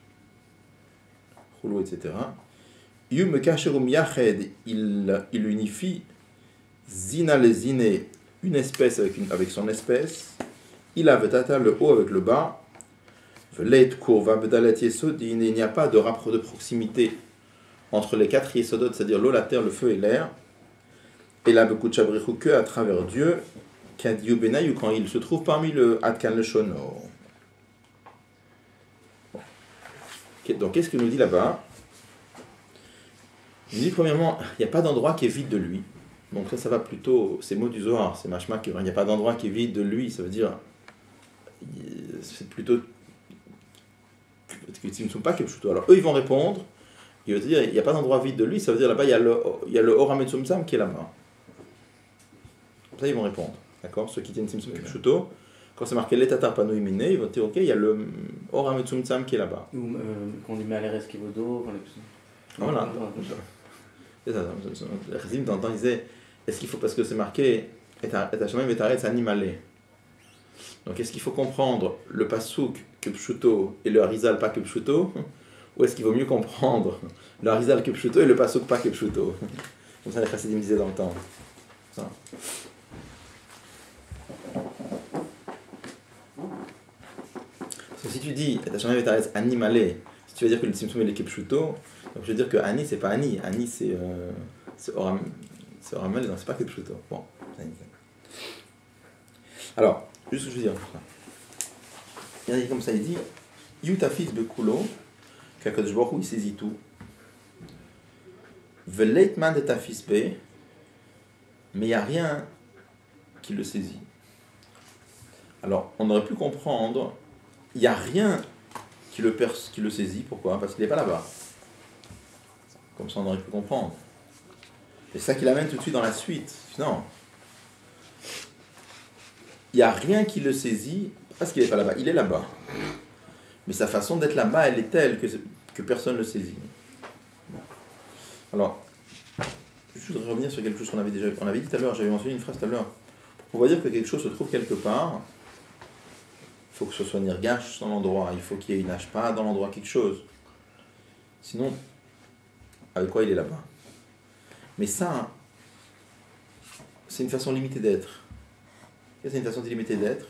Etc. Il unifie Zina les Zine, une espèce avec son espèce. Il a le haut avec le bas. Il n'y a pas de rapport de proximité entre les quatre yesodot, c'est-à-dire l'eau, la terre, le feu et l'air. Et là, que à travers Dieu, quand il se trouve parmi le Adkan le Shono. Donc, qu'est-ce qu'il nous dit là-bas? Il nous dit premièrement, il n'y a pas d'endroit qui est vide de lui. Donc ça va plutôt, c'est mot du Zohar, c'est machma, il n'y a pas d'endroit qui est vide de lui, ça veut dire, c'est plutôt, qu'ils ne sont pas Kepchuto. Alors eux ils vont répondre, ils vont dire, il n'y a pas d'endroit vide de lui, ça veut dire là-bas il y a le Oram et Tsumtsam qui est là-bas. Comme ça ils vont répondre, d'accord? Ceux qui tiennent Simsum Kepchuto, quand c'est marqué l'Etatar Panoïmine, ils vont dire, ok, il y a le Oram et Tsumtsam qui est là-bas. Ou quand on dit Maleres Kivodo, voilà. C'est ça. Le Chazim, t'entends, il disait, est-ce qu'il faut, parce que c'est marqué, et Hashem v'taretz animalé. Donc est-ce qu'il faut comprendre le pasouk que pshuto et le harizal pas que pshuto, ou est-ce qu'il vaut mieux comprendre le harizal que pshuto et le pasouk pas que pshuto? Comme ça les chassidim disaient dans le temps. Ça. Parce que si tu dis Hashem v'taretz animalé, si tu veux dire que le tzimtzum est kepshuto, donc je veux dire que Ani c'est pas Ani, Ani c'est Oramel, donc c'est pas kepshuto. Bon, alors, juste ce que je veux dire. Il y a comme ça, il dit Yutafis bekulo, qu'Akadosh Baruch Hu il saisit tout. Veleitman de tafis be, mais il n'y a rien qui le saisit. Alors, on aurait pu comprendre, il n'y a rien qui le saisit. Pourquoi? Parce qu'il n'est pas là-bas. Comme ça, on aurait pu comprendre. Et c'est ça qui l'amène tout de suite dans la suite. Non. Il n'y a rien qui le saisit parce qu'il n'est pas là-bas. Il est là-bas. Mais sa façon d'être là-bas, elle est telle que personne ne le saisit. Alors, je voudrais revenir sur quelque chose qu'on avait déjà... On avait dit tout à l'heure, j'avais mentionné une phrase tout à l'heure. Pour dire que quelque chose se trouve quelque part, il faut que ce soit nirgash dans l'endroit. Il faut qu'il y ait une hashpa dans l'endroit, quelque chose. Sinon, avec quoi il est là-bas? Mais ça, c'est une façon limitée d'être. C'est une façon limitée d'être.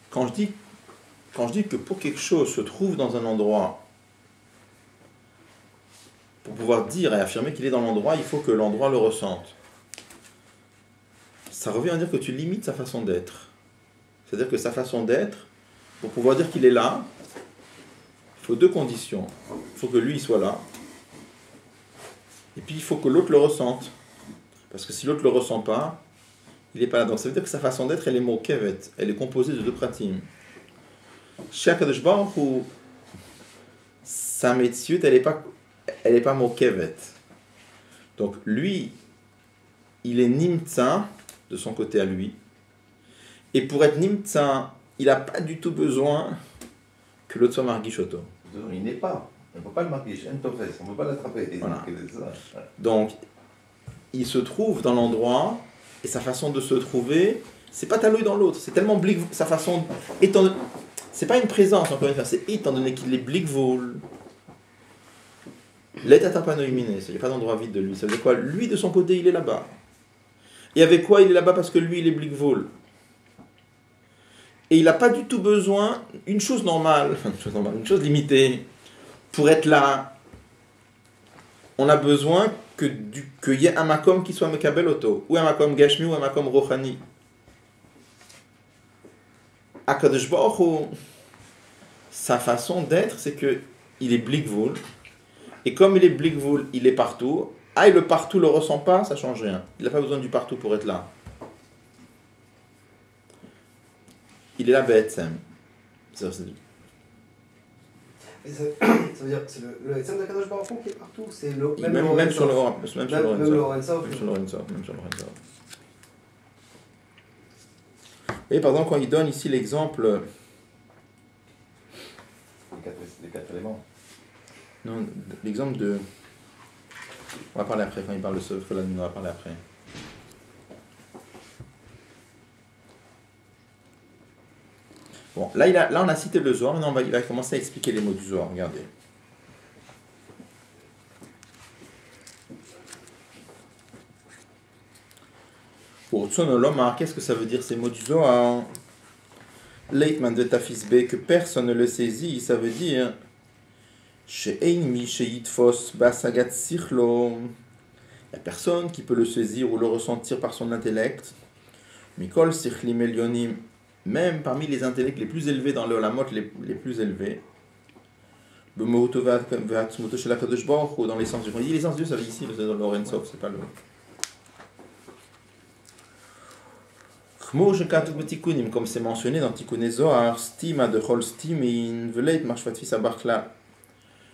Quand je dis que pour quelque chose se trouve dans un endroit, pour pouvoir dire et affirmer qu'il est dans l'endroit, il faut que l'endroit le ressente. Ça revient à dire que tu limites sa façon d'être. C'est-à-dire que sa façon d'être, pour pouvoir dire qu'il est là, il faut deux conditions. Il faut que lui soit là, et puis il faut que l'autre le ressente. Parce que si l'autre ne le ressent pas, il n'est pas là. Donc ça veut dire que sa façon d'être, elle est mokevet. Elle est composée de deux pratim. Chez Akadosh Baruch Hu, sa metziut, elle n'est pas mokevet. Donc lui, il est nimtza de son côté à lui. Et pour être nimtza, il n'a pas du tout besoin que l'autre soit margishoto. Il n'est pas. On ne peut pas le marquer. On ne peut pas l'attraper. Voilà. Donc, il se trouve dans l'endroit, et sa façon de se trouver, c'est pas taloui dans l'autre, c'est tellement blik, sa façon, c'est pas une présence, encore une fois, c'est étant donné qu'il est blikvol, l'étatapanoïminé, il n'y a pas d'endroit vide de lui, ça veut dire quoi? Lui, de son côté, il est là-bas. Et avec quoi il est là-bas? Parce que lui, il est blikvol. Et il n'a pas du tout besoin, une chose normale, une chose limitée, pour être là, on a besoin qu'il y ait un makom qui soit mekabel auto, ou un makom gashmi, ou un makom rochani. Akadosh Baruch Hu, sa façon d'être, c'est qu'il est blikvul, et comme il est blikvul, il est partout. Ah, et le partout le ressent pas, ça change rien. Il n'a pas besoin du partout pour être là. Il est là, B'etzem. Ça veut dire que c'est le Etzem d'Akadosh Baruch Hu qui est partout. C'est même sur le Lorenzo. Même le Lorenzo. Et par exemple, quand il donne ici l'exemple. Les quatre éléments. Non, l'exemple de. On va parler après, quand il parle de ce on va parler après. Bon, là, on a cité le Zohar, maintenant il va commencer à expliquer les mots du Zohar, regardez. Pour Tsonolomar, qu'est-ce que ça veut dire ces mots du Zohar? Leitman de Tafis B, que personne ne le saisit, ça veut dire chez Eimi, chez Yitfos, Basagat Sichlo. Il n'y a personne qui peut le saisir ou le ressentir par son intellect. Mikol Sichlim Elionim, même parmi les intellects les plus élevés dans le Olamot, les plus élevés. Dans l'essence du Dieu. Il dit l'essence de Dieu, ça veut dire ici, le Lorenzo, c'est pas le. Comme c'est mentionné dans Tikkuné Zohar, Stima de Chol Stimin, Veleit Marshvatfis Abarkla,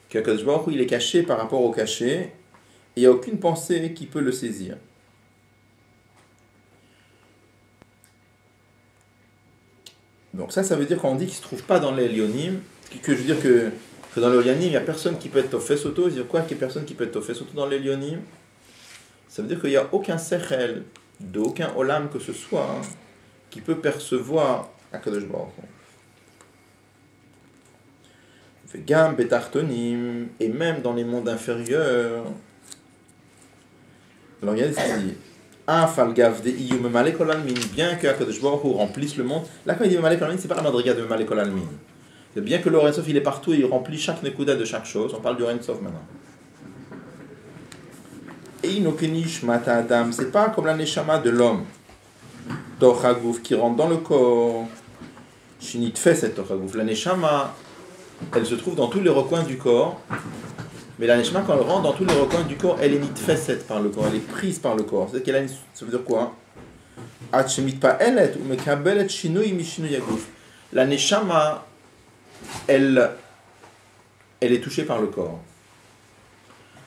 qu'Akadosh Baruch Hu il est caché par rapport au caché, et il n'y a aucune pensée qui peut le saisir. Donc ça veut dire qu'on dit qu'il ne se trouve pas dans les Lyonim, que je veux dire que dans les Lyonim, il n'y a personne qui peut être Tofes Auto, il veut dire quoi qu'il n'y a personne qui peut être Tofes Auto dans les Lyonim? Ça veut dire qu'il n'y a aucun sechel, de aucun olam que ce soit, hein, qui peut percevoir Akadosh Baruch Hu. Gam betartonim, et même dans les mondes inférieurs. Alors regardez ce qu'il dit. Bien que Akadosh Baruch Hu remplisse le monde. Là quand il dit Memalek Olam Min, c'est pas la madriga de Memalek Olam Min. C'est bien que le Or Sof il est partout et il remplit chaque nekuda de chaque chose. On parle du Or Sof maintenant. C'est pas comme la neshama de l'homme. Tochagouf qui rentre dans le corps. Shinit fait cette Tochagouf. La neshama, elle se trouve dans tous les recoins du corps. Mais la neshama, quand elle rentre dans tous les recoins du corps, elle est nitfeset par le corps. Elle est prise par le corps. C'est qu'elle a une... Ça veut dire quoi? La neshama, elle est touchée par le corps.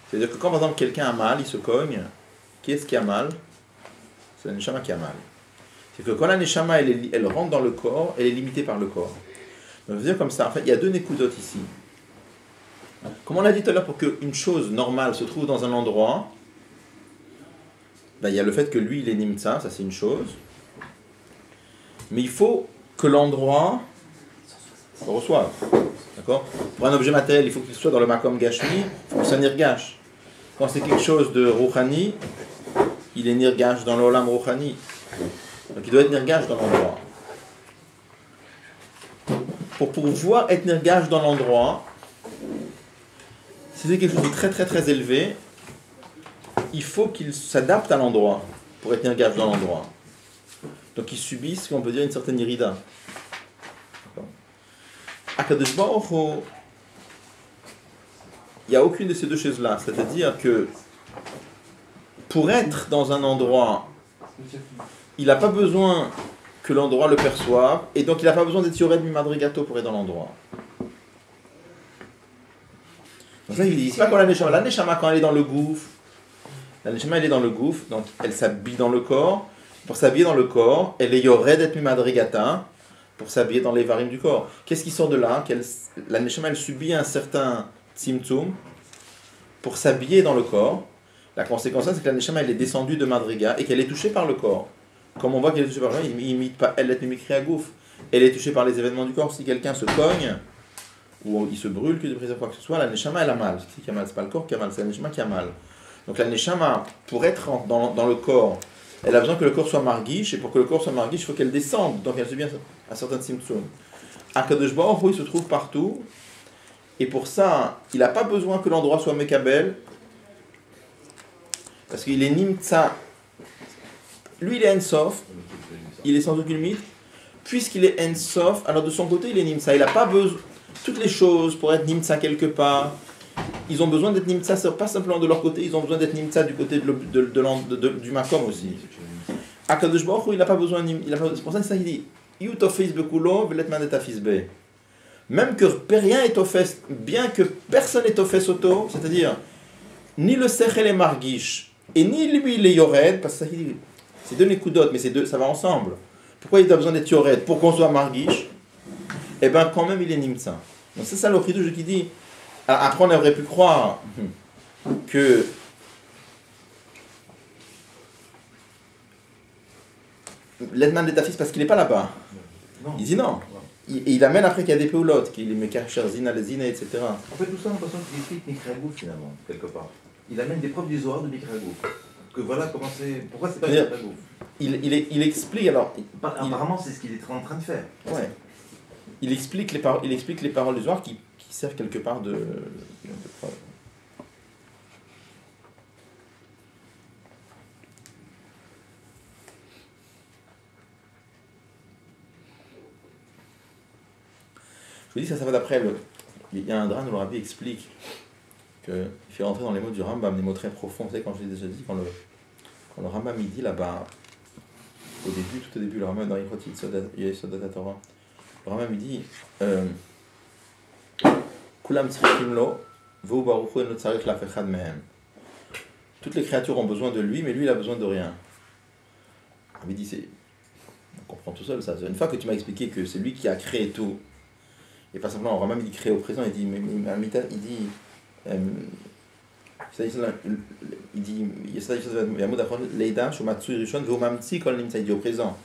C'est-à-dire que quand par exemple quelqu'un a mal, il se cogne, qui est-ce qui a mal? C'est la neshama qui a mal. C'est que quand la neshama elle rentre dans le corps, elle est limitée par le corps. Donc, je veux dire comme ça, en fait, il y a deux nekudot ici. Comme on l'a dit tout à l'heure, pour qu'une chose normale se trouve dans un endroit, ben, il y a le fait que lui il est nimtza, ça c'est une chose. Mais il faut que l'endroit le reçoive. D'accord? Pour un objet matériel, il faut qu'il soit dans le makom gashmi, il faut que ça nirgash. Quand c'est quelque chose de rouhani, il est nirgash dans l'olam rouhani. Donc il doit être nirgash dans l'endroit. Pour pouvoir être nirgash dans l'endroit, si c'est quelque chose de très très très élevé, il faut qu'il s'adapte à l'endroit pour être nirgash dans l'endroit. Donc il subit ce qu'on peut dire une certaine irida. Akadosh Baruch Hu, il n'y a aucune de ces deux choses-là. C'est-à-dire que pour être dans un endroit, il n'a pas besoin que l'endroit le perçoive, et donc il n'a pas besoin d'être yored mi madrigato pour être dans l'endroit. Donc là, il dit, c'est pas comme la neshama. La neshama, quand elle est dans le gouffre, la neshama, elle est dans le gouffre, donc elle s'habille dans le corps. Pour s'habiller dans le corps, elle est yored et mi madrigata, pour s'habiller dans les varim du corps. Qu'est-ce qui sort de là? La neshama, elle subit un certain tzimtzum pour s'habiller dans le corps. La conséquence, c'est que la neshama, elle est descendue de madriga et qu'elle est touchée par le corps. Comme on voit qu'elle est touchée par le corps, il n'imite pas elle est mimikri à gouffre. Elle est touchée par les événements du corps. Si quelqu'un se cogne ou il se brûle, que de prise quoi que ce soit, la neshama, elle a mal. C'est qui a mal? C'est pas le corps qui a mal, c'est la neshama qui a mal. Donc la neshama, pour être dans le corps, elle a besoin que le corps soit marguiche, et pour que le corps soit marguiche, il faut qu'elle descende. Donc elle subit un certain tzimtzum. Akadosh Baruch Hu, il se trouve partout, et pour ça, il n'a pas besoin que l'endroit soit mekabel, parce qu'il est nimtza. Lui, il est ensof, il est sans aucune limite. Puisqu'il est ensof, alors de son côté, il est nimtza. Il n'a pas besoin. Toutes les choses pour être nimtza quelque part, ils ont besoin d'être nimtza, pas simplement de leur côté, ils ont besoin d'être nimtza du côté du makom aussi. Akadosh Baruch Hu, il n'a pas besoin. C'est pour ça qu'il dit Yutofis bekulo veletman etafis be. Même que rien est offes, bien que personne n'est offes auto, c'est-à-dire ni le sechel est margish et ni lui il est yored, parce que ça dit c'est deux nekudot, mais ça va ensemble. Pourquoi il a besoin d'être yored? Pour qu'on soit margish. Eh bien, quand même, il est nimtza. Donc, c'est ça le chidouche qui dit. Après, on aurait pu croire que l'Edman d'Etafis, parce qu'il n'est pas là-bas. Non. Il dit non. Il amène après qu'il y a des péoulottes, qu'il est Mekacher, Zina, les Zina, etc. En fait, tout ça, on a l'impression qu'il explique Mikragouf finalement, quelque part. Il amène des preuves du Zohar de Mikragouf. Que voilà comment c'est. Pourquoi c'est pas Mikragouf? Il explique alors. Apparemment, c'est ce qu'il est en train de faire. Ouais. Il explique les paroles du Zohar qui servent quelque part de preuve. Je vous dis ça va d'après il y a un drame où le Rabbi explique qu'il fait rentrer dans les mots du Rambam des mots très profonds. Vous savez, quand je l'ai déjà dit, quand le Rambam il dit là-bas, tout au début, le Rambam dans Yesodot Torah, le Rambam il dit Kulam tzrichim lo, v'hu baruch hu eno tzarich la'af echad mehem. Toutes les créatures ont besoin de lui, mais lui il a besoin de rien. Le Rabbi dit on comprend tout seul ça. Une fois que tu m'as expliqué que c'est lui qui a créé tout, et pas simplement, Rambam il dit créé au présent, il dit Il dit, Leida, Shumatsui Rishon, Vomamtsi, Kol Nimtsa, il dit au présent.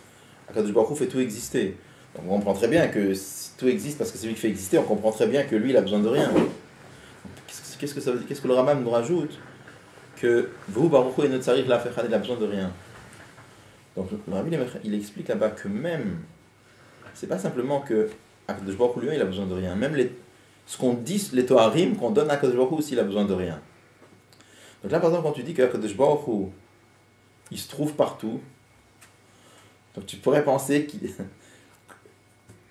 Akadosh Baruch Hu fait tout exister. Donc on comprend très bien que si tout existe parce que c'est lui qui fait exister, on comprend très bien que lui il a besoin de rien. Qu'est-ce que ça veut dire? Qu'est-ce que le Rambam nous rajoute? Que Vou Baruch Hu et notre Sarif la il a besoin de rien. Donc le Rabbi il explique là-bas que même, c'est pas simplement que Akadosh Baruch Hu lui il a besoin de rien. Même ce qu'on dit, les Toharim qu'on donne à Akadosh Baruch Hu aussi il a besoin de rien. Donc là par exemple quand tu dis qu'Akadosh Baruch Hu il se trouve partout, donc tu pourrais penser qu'il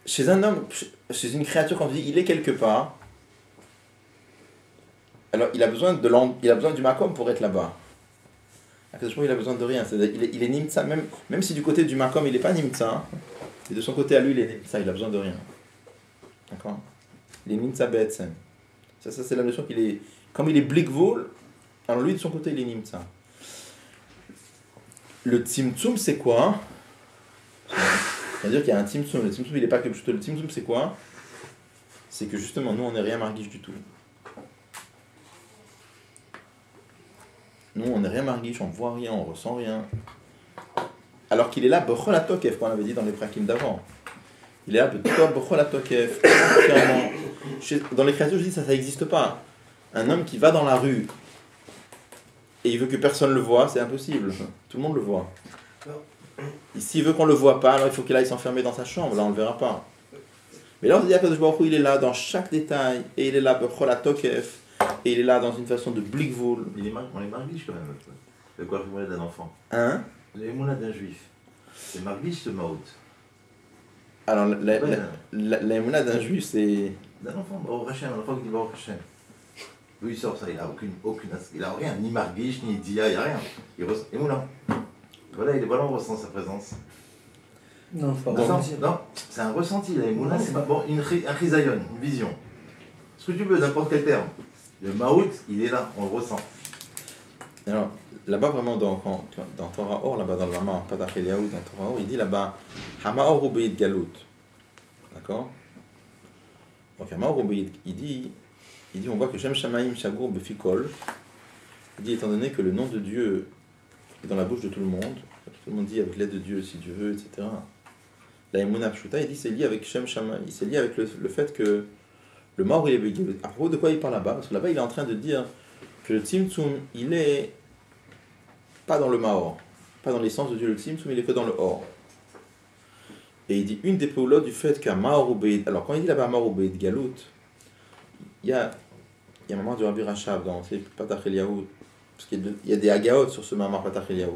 chez un homme, chez une créature, quand on dit il est quelque part, alors il a besoin du makom pour être là-bas. Il a besoin de rien. C'est-à-dire, il est nimtsa, même si du côté du makom il n'est pas nimtsa, et de son côté à lui il est nimtsa, il a besoin de rien. D'accord? Il est nimtsa be'etzem. Ça c'est la notion qu'il est. Comme il est blikvul, alors lui de son côté il est nimtsa. Le tzimtzum c'est quoi? C'est-à-dire qu'il y a un tzimtzum. Le tzimtzum il n'est pas que le tzimtzum c'est quoi? C'est que justement nous on n'est rien marguiche du tout. Nous on n'est rien marguiche, on ne voit rien, on ne ressent rien. Alors qu'il est là b'chol hatokef, comme on avait dit dans les prakim d'avant. Il est là b'chol hatokef. Dans les créatures je dis ça n'existe pas. Un homme qui va dans la rue et il veut que personne le voie, c'est impossible. Tout le monde le voit. Et s'il veut qu'on le voit pas, alors il faut qu'il aille s'enfermer dans sa chambre, là on le verra pas. Mais là on se dit que il est là dans chaque détail, et il est là b'chol hatokef, et il est là dans une façon de blikvul. On est marguiche quand même. C'est quoi le d'un enfant? Hein? Les moulins d'un juif. C'est marguiche ce maout. Alors la émouna d'un juif c'est... D'un enfant, au Hachem, un enfant qui dit au Hachem. Lui il sort ça, il a aucune il a rien, ni marguiche, ni dia, il n'y a rien. Et moulin. Voilà, on ressent sa présence. Non, c'est pas Non, bon. non, c'est un ressenti, là. Les moulins, c'est pas bon, un chisayon, une vision. Ce que tu veux, n'importe quel terme. Le maout, il est là, on le ressent. Alors, là-bas vraiment dans Torah Or, là-bas dans le Lama, Patach Eliyahu, dans Torah Or, il dit là-bas Hamaor Ubeit Galut. D'accord? Donc Hamaor Ubeit, il dit on voit que Shem Shamaim Shagur Befikol, il dit étant donné que le nom de Dieu est dans la bouche de tout le monde dit avec l'aide de Dieu si Dieu veut, etc. La Emunah Pshuta, il dit c'est lié avec Shem Shamaim, c'est lié avec le fait que le Maor il est Begalut. À propos de quoi il parle là-bas? Parce que là-bas il est en train de dire que le Tzimtzum, il est pas dans le Maor, pas dans l'essence de Dieu, le Tzimtzum, il est que dans le Or. Et il dit une des poulots du fait qu'un Maor Ubeid, alors quand il dit là-bas Maor Ubeid Galut, il y a un moment du Rabbi Rashav dans Patach Eliyahu, parce qu'il y a des Hagaot sur ce Mamar Patach Eliyahu.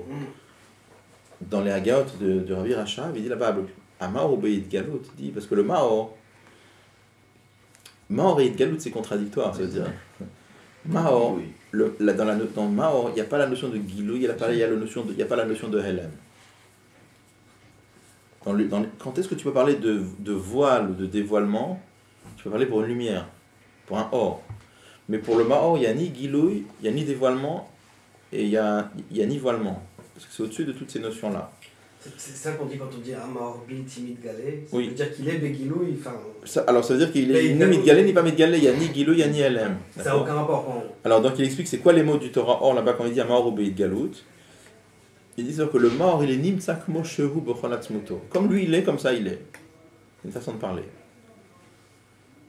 Dans les Hagaot de Rabbi Rashav, il dit là-bas à Maor Ubeid Galut, il dit parce que le Maor et Galut c'est contradictoire, ça veut dire Maor, dans Maor, il n'y a pas la notion de Gilou, il n'y a pas la notion de Helem. Quand est-ce que tu peux parler de voile ou de dévoilement? Tu peux parler pour une lumière, pour un or. Mais pour le Maor, il n'y a ni Gilou, il n'y a ni dévoilement, et il n'y a ni voilement. Parce que c'est au-dessus de toutes ces notions-là. C'est ça qu'on dit quand on dit Amaor Bil Timid Galé. Ça Oui. veut dire qu'il est Begilou. Alors ça veut dire qu'il est ni Midgalé ni pas Midgalé, il n'y a ni Gilou, il n'y a ni Helem. Ça n'a aucun rapport. Alors donc il explique c'est quoi les mots du Torah Or là-bas quand il dit Amaor Ubeid Galut. Il dit que le Maor il est Nimtsak Moshehu Bechol Atzmuto. Comme lui il est, comme ça il est. C'est une façon de parler.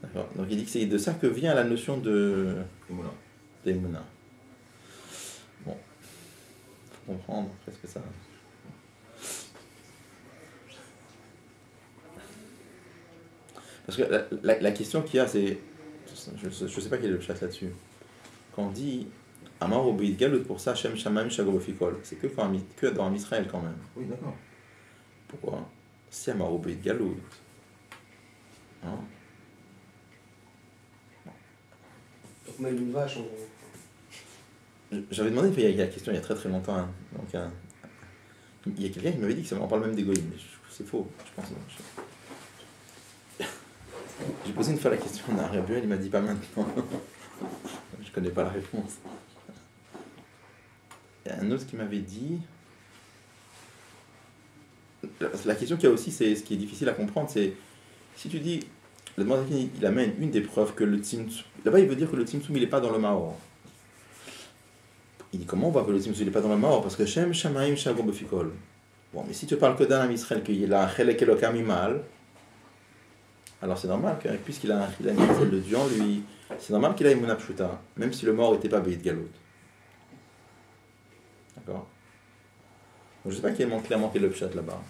D'accord. Donc il dit que c'est de ça que vient la notion d'Emunah. Bon. Faut comprendre presque ça. Parce que la question qu'il y a, c'est... Je ne sais pas quel est le chat là-dessus. Quand on dit Amar Ubeid Galut, pour ça, Shem Shamaim Shagur Befikol, c'est que dans Israël quand même. Oui, d'accord. Pourquoi? Si Amar Ubeid Galut. Hein? Donc même une vache, en gros. J'avais demandé, il y a la question il y a très très longtemps. Hein. Donc, il y a quelqu'un qui m'avait dit que ça on parle même d'égoïsme. C'est faux, je pense. J'ai posé une fois la question à Rabuel, il m'a dit pas maintenant. Je connais pas la réponse. Il y a un autre qui m'avait dit... La question qu'il y a aussi, c'est ce qui est difficile à comprendre, c'est si tu dis, le demande il amène une des preuves que le Tzimtzum... Là-bas, il veut dire que le Tzimtzum, il n'est pas dans le Maor. Il dit comment on voit que le Tzimtzum il n'est pas dans la mort? Parce que Shem Shamaim Shagor Befikol. Bon, mais si tu parles que d'un Am Israël, qu'il a un Chelek Elokam Imal, alors c'est normal, que, puisqu'il a un Chilek de Dieu en lui, c'est normal qu'il ait Emunah Pshuta, même si le mort n'était pas Beit Galout. D'accord? Donc, je ne sais pas clairement quel est le pshat là-bas.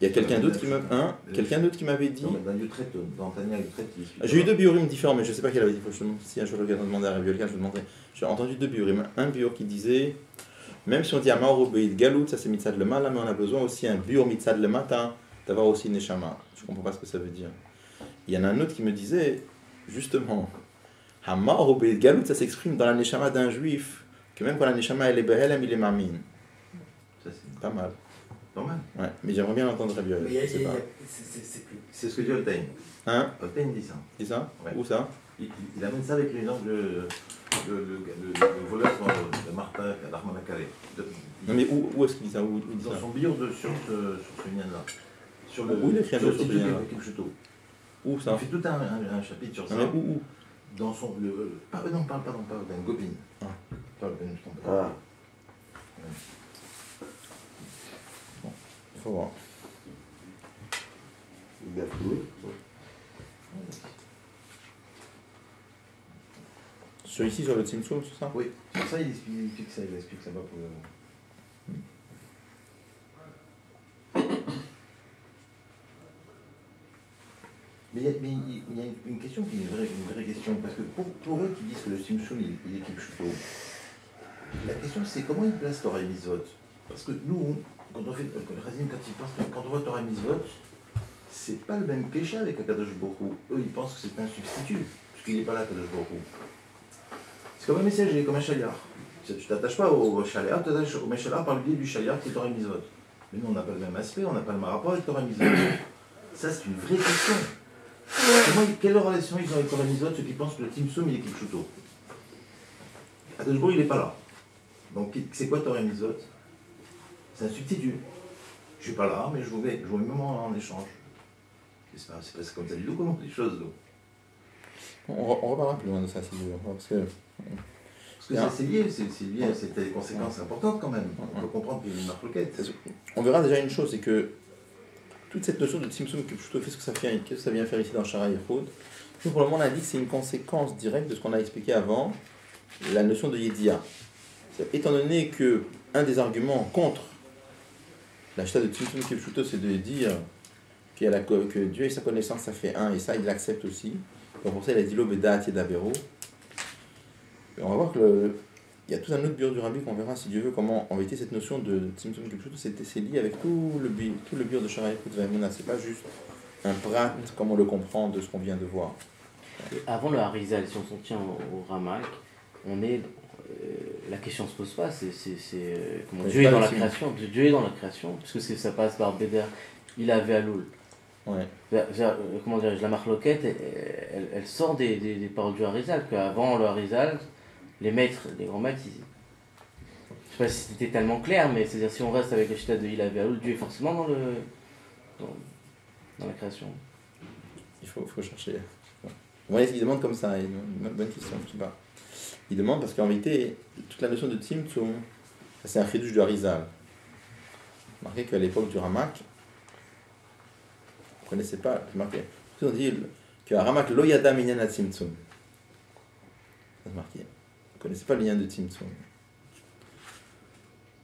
Il y a quelqu'un d'autre qui m'avait dit. Non, mais dans Yutret, dans Tania Yutret, J'ai eu deux biurim différents, mais je ne sais pas quel avait dit. Si un jour je demander à Rabbi Elkan, je demanderai. J'ai entendu deux biurim. Un biur qui disait, même si on dit Amaro Beit Galout, ça c'est mitzad le mal, mais on a besoin aussi un biur mitzad le matin, d'avoir aussi une neshama. Je ne comprends pas ce que ça veut dire. Il y en a un autre qui me disait, justement, Amaro Beit Galout, ça s'exprime dans la neshama d'un juif, que même quand la neshama elle est behelem, il est mamine. Ça, c'est Pas mal. pas mal. Ouais, mais j'aimerais bien l'entendre Rabbi Mais il y a- Elkan. il y a- c'est plus. C'est ce que dit Oltein. Hein? Oltein dit ça. C'est ça? Ouais. Où ça? Il amène ça avec l'exemple le voleur de Martin d'Armand Carré. Non mais où est-ce qu'il dit ça? Où il dit Dans ça? son bio sur ce lien-là. Sur le, Où il écrit un bio sur ce lien-là? Où ça? Il fait tout un chapitre sur ça. Non mais où? Dans son. Non, pardon, d'un Gopin. Ah. Pas le Ben, je t'en Ah. prie. Il faut voir. Sur ici, sur le Tzimtzum, c'est ça? Oui, sur ça, il explique ça, va pour le. Mais il y a une question qui est une vraie question, parce que pour eux qui disent que le Tzimtzum il est Kipchuto, la question c'est comment ils placent Torah et Mitzvot. Parce que nous, quand on fait le Razim, quand on voit Torah et Mitzvot, c'est pas le même Kesha avec Akadosh Baruch Hu. Eux ils pensent que c'est un substitut, puisqu'il n'est pas là, Akadosh Baruch Hu. C'est comme un messager, comme un chaliar. Tu t'attaches pas au chaliar, tu t'attaches au meshaliar par le biais du chaliar qui est Torah et Mitzvot. Mais nous on n'a pas le même aspect, on n'a pas le même rapport avec Torah et Mitzvot. Ça c'est une vraie question. Quelle relation ils ont avec Torah et Mitzvot, ceux qui pensent que le Tzimtzum il est Kipchuto? Akadosh Baruch Hu il n'est pas là. Donc c'est quoi Torah et Mitzvot? C'est un substitut. Je suis pas là, mais je vous mets même en échange. C'est pas comme ça du tout comment les choses. Donc. On reparlera plus loin de ça si tu veux. Parce que c'est lié, c'est des conséquences importantes quand même. On peut comprendre qu'il y a une marque. on verra déjà une chose, c'est que toute cette notion de Tzimtzum Kipchuto, qu'est-ce que ça vient faire ici dans Shara Yechud? Nous pour le moment on a dit que c'est une conséquence directe de ce qu'on a expliqué avant, la notion de Yedia. Étant donné que un des arguments contre l'achat de Tzimtzum Kipchuto, c'est de dire que Dieu et sa connaissance, ça fait un, et ça, il l'accepte aussi. Donc pour ça, il a dit l'obédat et d'Avero. On va voir qu'il y a tout un autre bureau du Rabbi qu'on verra, si Dieu veut, comment, en vérité, cette notion de Tzimtzum Kipchuto, c'est lié avec tout le bureau de Shara Yechud Vaimuna. C'est pas juste un prat, comme on le comprend de ce qu'on vient de voir. Et avant le Harizal, si on s'en tient au Ramak, on est... la question se pose pas, c'est comment Dieu est dans la création. Dieu est dans la création, puisque ça passe par Béder, il avait à Loul. Ouais. Comment dirais-je, la marloquette, elle sort des paroles du Harizal, qu'avant le Harizal, les maîtres, les grands maîtres, je sais pas si c'était tellement clair, mais c'est-à-dire si on reste avec le chita de il avait à Loul, Dieu est forcément dans la création. Il faut chercher. Ouais, il demande comme ça, une bonne question, je sais pas. Il demande parce qu'en réalité, toute la notion de Tzimtzum, c'est un chidouche du Harizal. Remarquez qu'à l'époque du Ramak, on ne connaissait pas, remarquez, on dit qu'à Ramak, lo yada minyan à Tzimtzum. C'est marqué. On ne connaissait pas le lien de Tzimtzum.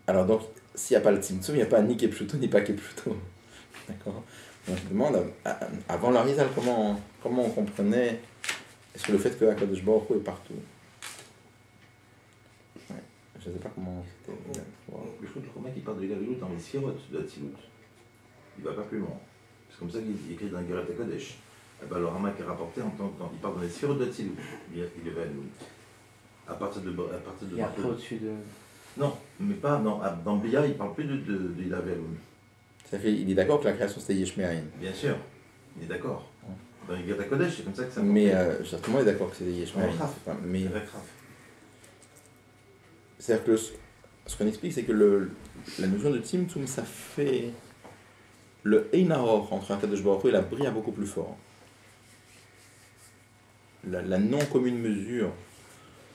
Alors donc, s'il n'y a pas le Tzimtzum, il n'y a pas ni Kepchuto, ni pas Kepchuto. D'accord? Donc je demande, avant le Harizal, comment on comprenait, est-ce que le fait que Akadosh Baruch Hu est partout? Je ne sais pas comment c'était. Je trouve que le mec il parle de Gavilut dans les sphirotes de Hatzilut. Il ne va pas plus loin. C'est comme ça qu'il écrit dans Gerat HaKodesh. Le Ramak est rapporté en tant que. Il parle dans les sphirotes de Hatzilut. Il est Gavilut. À partir de. Et après au-dessus de. Non, mais pas. Non, dans Bia, il ne parle plus de Gavilut. Ça fait, il est d'accord que la création c'était Yeshmeaïn. Bien sûr, il est d'accord. Dans Gerat HaKodesh, c'est comme ça que ça. Mais certainement, il est d'accord que c'était Yeshmeaïn. Mais. C'est-à-dire que ce qu'on explique, c'est que la notion de Tzimtzum, ça fait le Einaror entre Akadosh Baruch Hu et la Bria beaucoup plus fort. La non-commune mesure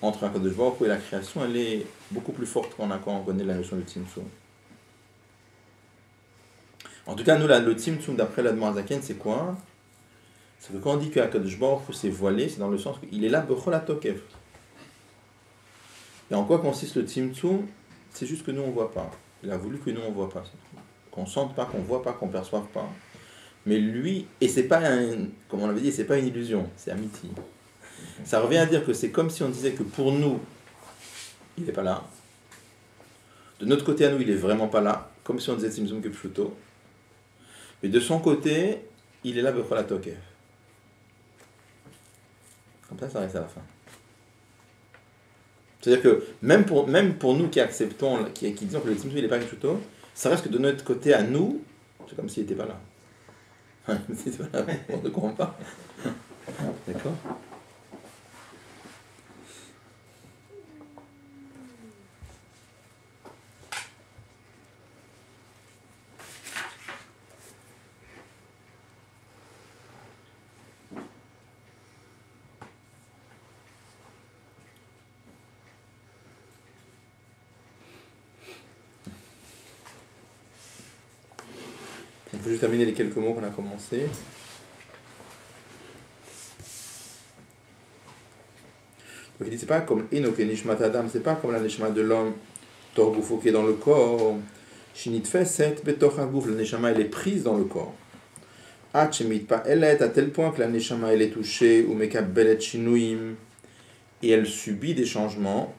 entre Akadosh Baruch Hu et la création, elle est beaucoup plus forte quand on connaît la notion de Tzimtzum. En tout cas, nous, le Tzimtzum, d'après l'Admor Zaken, c'est quoi? C'est que quand on dit que Akadosh Baruch Hu s'est voilé, c'est dans le sens qu'il est là, Bechol HaTokef. Et en quoi consiste le Tzimtzum? C'est juste que nous, on ne voit pas. Il a voulu que nous, on ne voit pas. Qu'on ne sente pas, qu'on ne voit pas, qu'on ne perçoive pas. Mais lui, et c'est pas comme on l'avait dit, c'est pas une illusion, c'est amiti. Ça revient à dire que c'est comme si on disait que pour nous, il n'est pas là. De notre côté à nous, il est vraiment pas là, comme si on disait Tzimtzum Kepshuto. Mais de son côté, il est là Bechol HaTokef. Comme ça reste à la fin. C'est-à-dire que même pour nous qui acceptons, qui disons que le Tzimtzum il n'est pas Kepshuto, ça reste que de notre côté à nous, c'est comme s'il n'était pas là. C'est pas là, on ne comprend pas. D'accord? On peut juste terminer les quelques mots qu'on a commencé. Donc il dit, c'est pas comme Enoch et Nishmat Adam, c'est pas comme la Neshama de l'homme, Torgoufo qui est dans le corps, Shinit Feset, Betoch Hagouf, la Neshama elle est prise dans le corps. Hachemit pa Elet, à tel point que la Neshama elle est touchée, ou Mekabelet Shinuim, et elle subit des changements,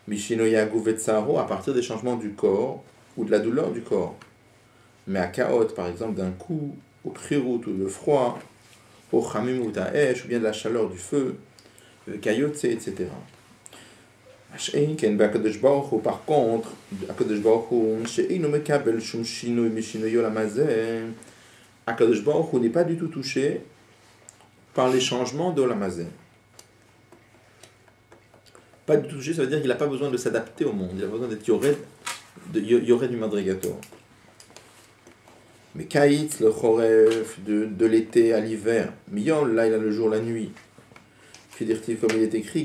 Mishinoya Guvetsaro, à partir des changements du corps, ou de la douleur du corps. Mais à Kaot, par exemple, d'un coup, au Khirut ou le froid, au Chamim ou Taesh, ou bien de la chaleur du feu, Kayotse, etc. Par contre, Akadosh Baruch Hu, She'inu Mekabel Shum Shinui Mishinoyo Lamazeh, Akadosh Baruch Hu n'est pas du tout touché par les changements de Lamazeh. Pas du tout touché, ça veut dire qu'il n'a pas besoin de s'adapter au monde, il a besoin d'être Yored du Madrigator. Mais Kaïtz, le Choref, de l'été à l'hiver, Miyom, là il a le jour, la nuit. Puis dire-t-il comme il est écrit,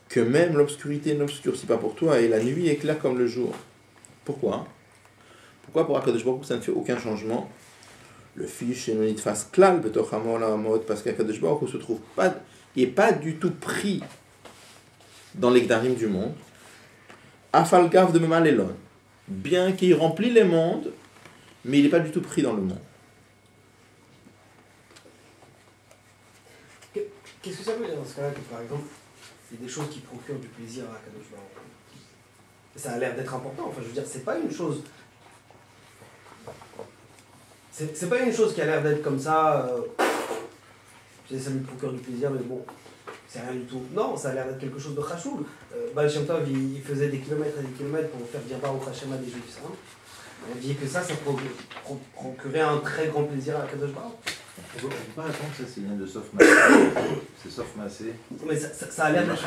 que même l'obscurité n'obscurcit pas pour toi et la nuit est claire comme le jour. Pourquoi? Pourquoi pour Akadosh Baruch Hu ça ne fait aucun changement? Le fiche et non fasse klal parce qu'Akadosh Baruch Hu se trouve pas, il n'est pas du tout pris dans les gdarim du monde. Afalgav de Memalelon. Bien qu'il remplit les mondes, mais il n'est pas du tout pris dans le monde. Qu'est-ce que ça veut dire dans ce cas-là que, par exemple, il y a des choses qui procurent du plaisir à Akadosh Baruch Hu? Ça a l'air d'être important. Enfin, je veux dire, c'est pas une chose... C'est pas une chose qui a l'air d'être comme ça... ça lui procure du plaisir, mais bon, c'est rien du tout. Non, ça a l'air d'être quelque chose de chachoul. Baal Shem Tov, il faisait des kilomètres et des kilomètres pour faire dire Baruch Hashem à des Juifs. On dit que ça procurait un très grand plaisir à Akadosh Baruch Hu. On ne peut pas attendre que ça c'est bien de Sof Massé. C'est Sof Massé. Mais ça a l'air d'être...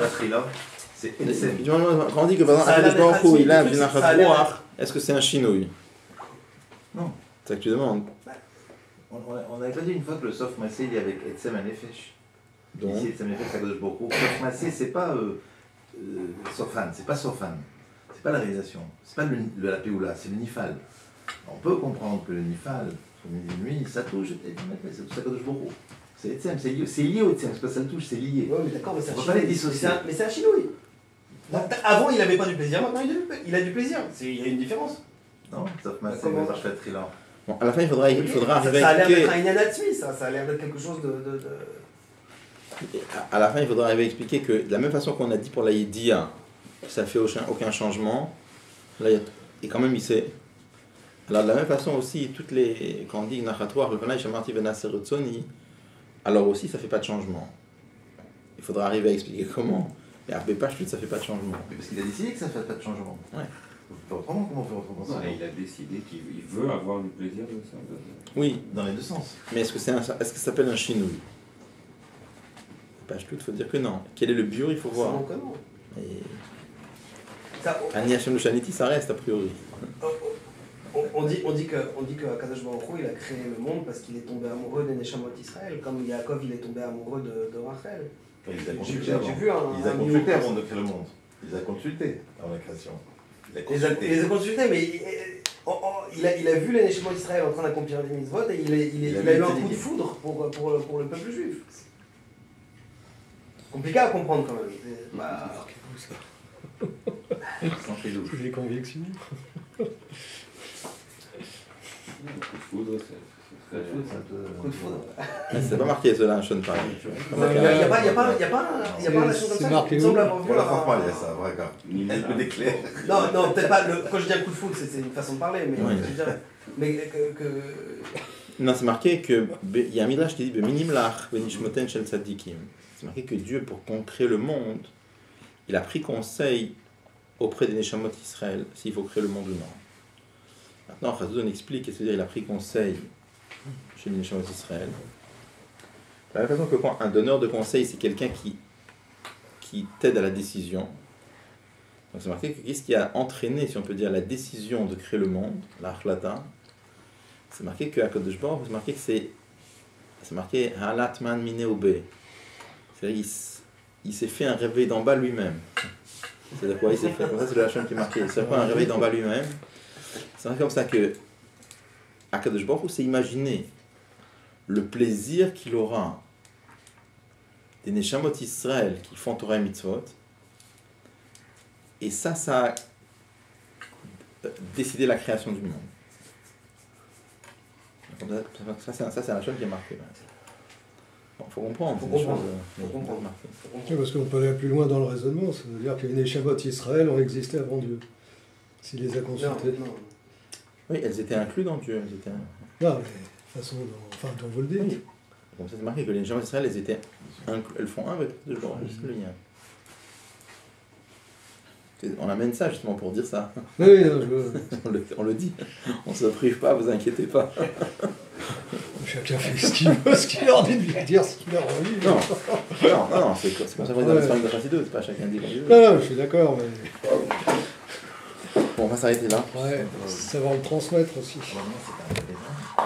C'est Etsem. Quand on dit que par exemple, Akadosh Baruch Hu, il a un Vinachat Roach, est-ce que c'est un Shinouï? Non. C'est ça que tu demandes. On avait pas dit une fois que le Sof Massé il est avec Etsem Anefesh. Donc Ici Etsem Anefesh Akadosh Baruch Hu. Sof Massé c'est pas Sofan, c'est pas Sofan. C'est pas la réalisation. C'est pas la Péoula, c'est le Nifal. On peut comprendre que le Nifal, lui, ça touche, c'est tout ça Akadosh Baruch Hu. C'est Etsem, c'est lié au Etsem, parce que ça le touche, c'est lié. Oui, mais d'accord, mais c'est un On va pas les chinois. dissocier. Mais c'est un chinois. Avant, il n'avait pas du plaisir, maintenant, il a du plaisir. Il y a une différence. Non, Sof Massé, Comment ça fait Trilan. bon, à la fin, il faudra arriver ça à a l'air expliquer. d'être un Inanatsui, ça a l'air d'être quelque chose de... À la fin, il faudra arriver à expliquer que de la même façon qu'on a dit pour la Yediya, ça fait aucun changement, là, et quand même il sait. Alors de la même façon aussi, quand on dit Nachatoire, le Panay Shamarti Venasser Rotsoni, alors aussi ça fait pas de changement. Il faudra arriver à expliquer comment. Et après pas ça fait pas de changement. Mais parce qu'il a décidé que ça ne fait pas de changement. Ouais. Autrement, comment on fait autrement ça? Il a décidé qu'il veut avoir du plaisir de ça. Oui, Dans les deux sens. mais est-ce que ça s'appelle un chinouille? Pas il faut dire que non. Quel est le bio, il faut voir. C'est non. Et... Ça, Ani Hashem le Shaniti, ça reste a priori. on On dit que Akadosh Baruch Hu, il a créé le monde parce qu'il est tombé amoureux des Neshamot d'Israël, comme Yaakov il est tombé amoureux de Rachel. Il les a J'ai consultés avant. vu un Il les a vidéo consultés comme avant ça. de créer le monde. Il les a consultés avant la création. Il Il les a consultés, mais il a vu les Neshamot d'Israël en train d'accomplir des mitzvot et il a eu un coup de foudre pour le peuple juif. Compliqué à comprendre quand même. Marquez-vous ça. Sans fait louche. C'est des convictions. Le coup de foudre, c'est très C'est un peu- Coup de foudre. C'est pas marqué cela, un Sean pareil. Il n'y a pas un nation comme C'est ça. marqué Il me où semble avoir vu Voilà, un- franchement, il y a ça, vrai gars. Elle me déclare. Non, peut-être pas. Quand je dis un coup de foudre, c'est une façon de parler, mais Oui. je dirais. Mais que Non, c'est marqué que. Il y a un midrash qui dit Minim lach benishmoten shel tzadikim. C'est marqué que Dieu, pour qu'on crée le monde, il a pris conseil auprès des Neshamot Israël s'il faut créer le monde ou non. Maintenant, Chazon explique, c'est-à-dire il a pris conseil chez les Neshamot Israël. De la même façon que quand un donneur de conseil, c'est quelqu'un qui t'aide à la décision. Donc c'est marqué que qu'est-ce qui a entraîné, si on peut dire, la décision de créer le monde, l'Achlata. C'est marqué que à Kadosh Baruch Hu, c'est marqué que c'est marqué Halatman Mineobe. C'est-à-dire il s'est fait un réveil d'en bas lui-même. C'est-à-dire quoi il s'est fait comme ça, c'est le Hachem qui est marqué. Il s'est fait un réveil d'en bas lui-même. C'est comme ça que Akadosh Baruch Hu s'est imaginé le plaisir qu'il aura des Neshamot Israël qui font Torah et Mitzvot. Et ça a décidé la création du monde. Ça, c'est un Hachem qui est marqué. Bon, faut comprendre. Faut c'est des comprendre. choses, Faut comprendre. marquées. Oui, parce qu'on peut aller plus loin dans le raisonnement, ça veut dire que les Neshamot Israël ont existé avant Dieu. S'il les a non, consultés. non. Oui, elles étaient incluses dans Dieu. Elles étaient... Non, mais de toute façon, dont vous le dites. Comme ça, c'est marqué que les gens d'Israël, elles font un avec le genre, c'est le lien. On amène ça justement pour dire ça. Oui, non, je... On le dit. On ne se prive pas, vous inquiétez pas. Chacun fait ce qu'il veut, ce qu'il a envie de lui dire, ce qu'il a envie. Non, non, c'est comme ça qu'on dit dans l'histoire de Chassidut, c'est pas chacun dit comme il veut. Non, je suis d'accord, mais Bon, on va s'arrêter là. ouais, savoir le transmettre aussi. Normalement, c'est un événement.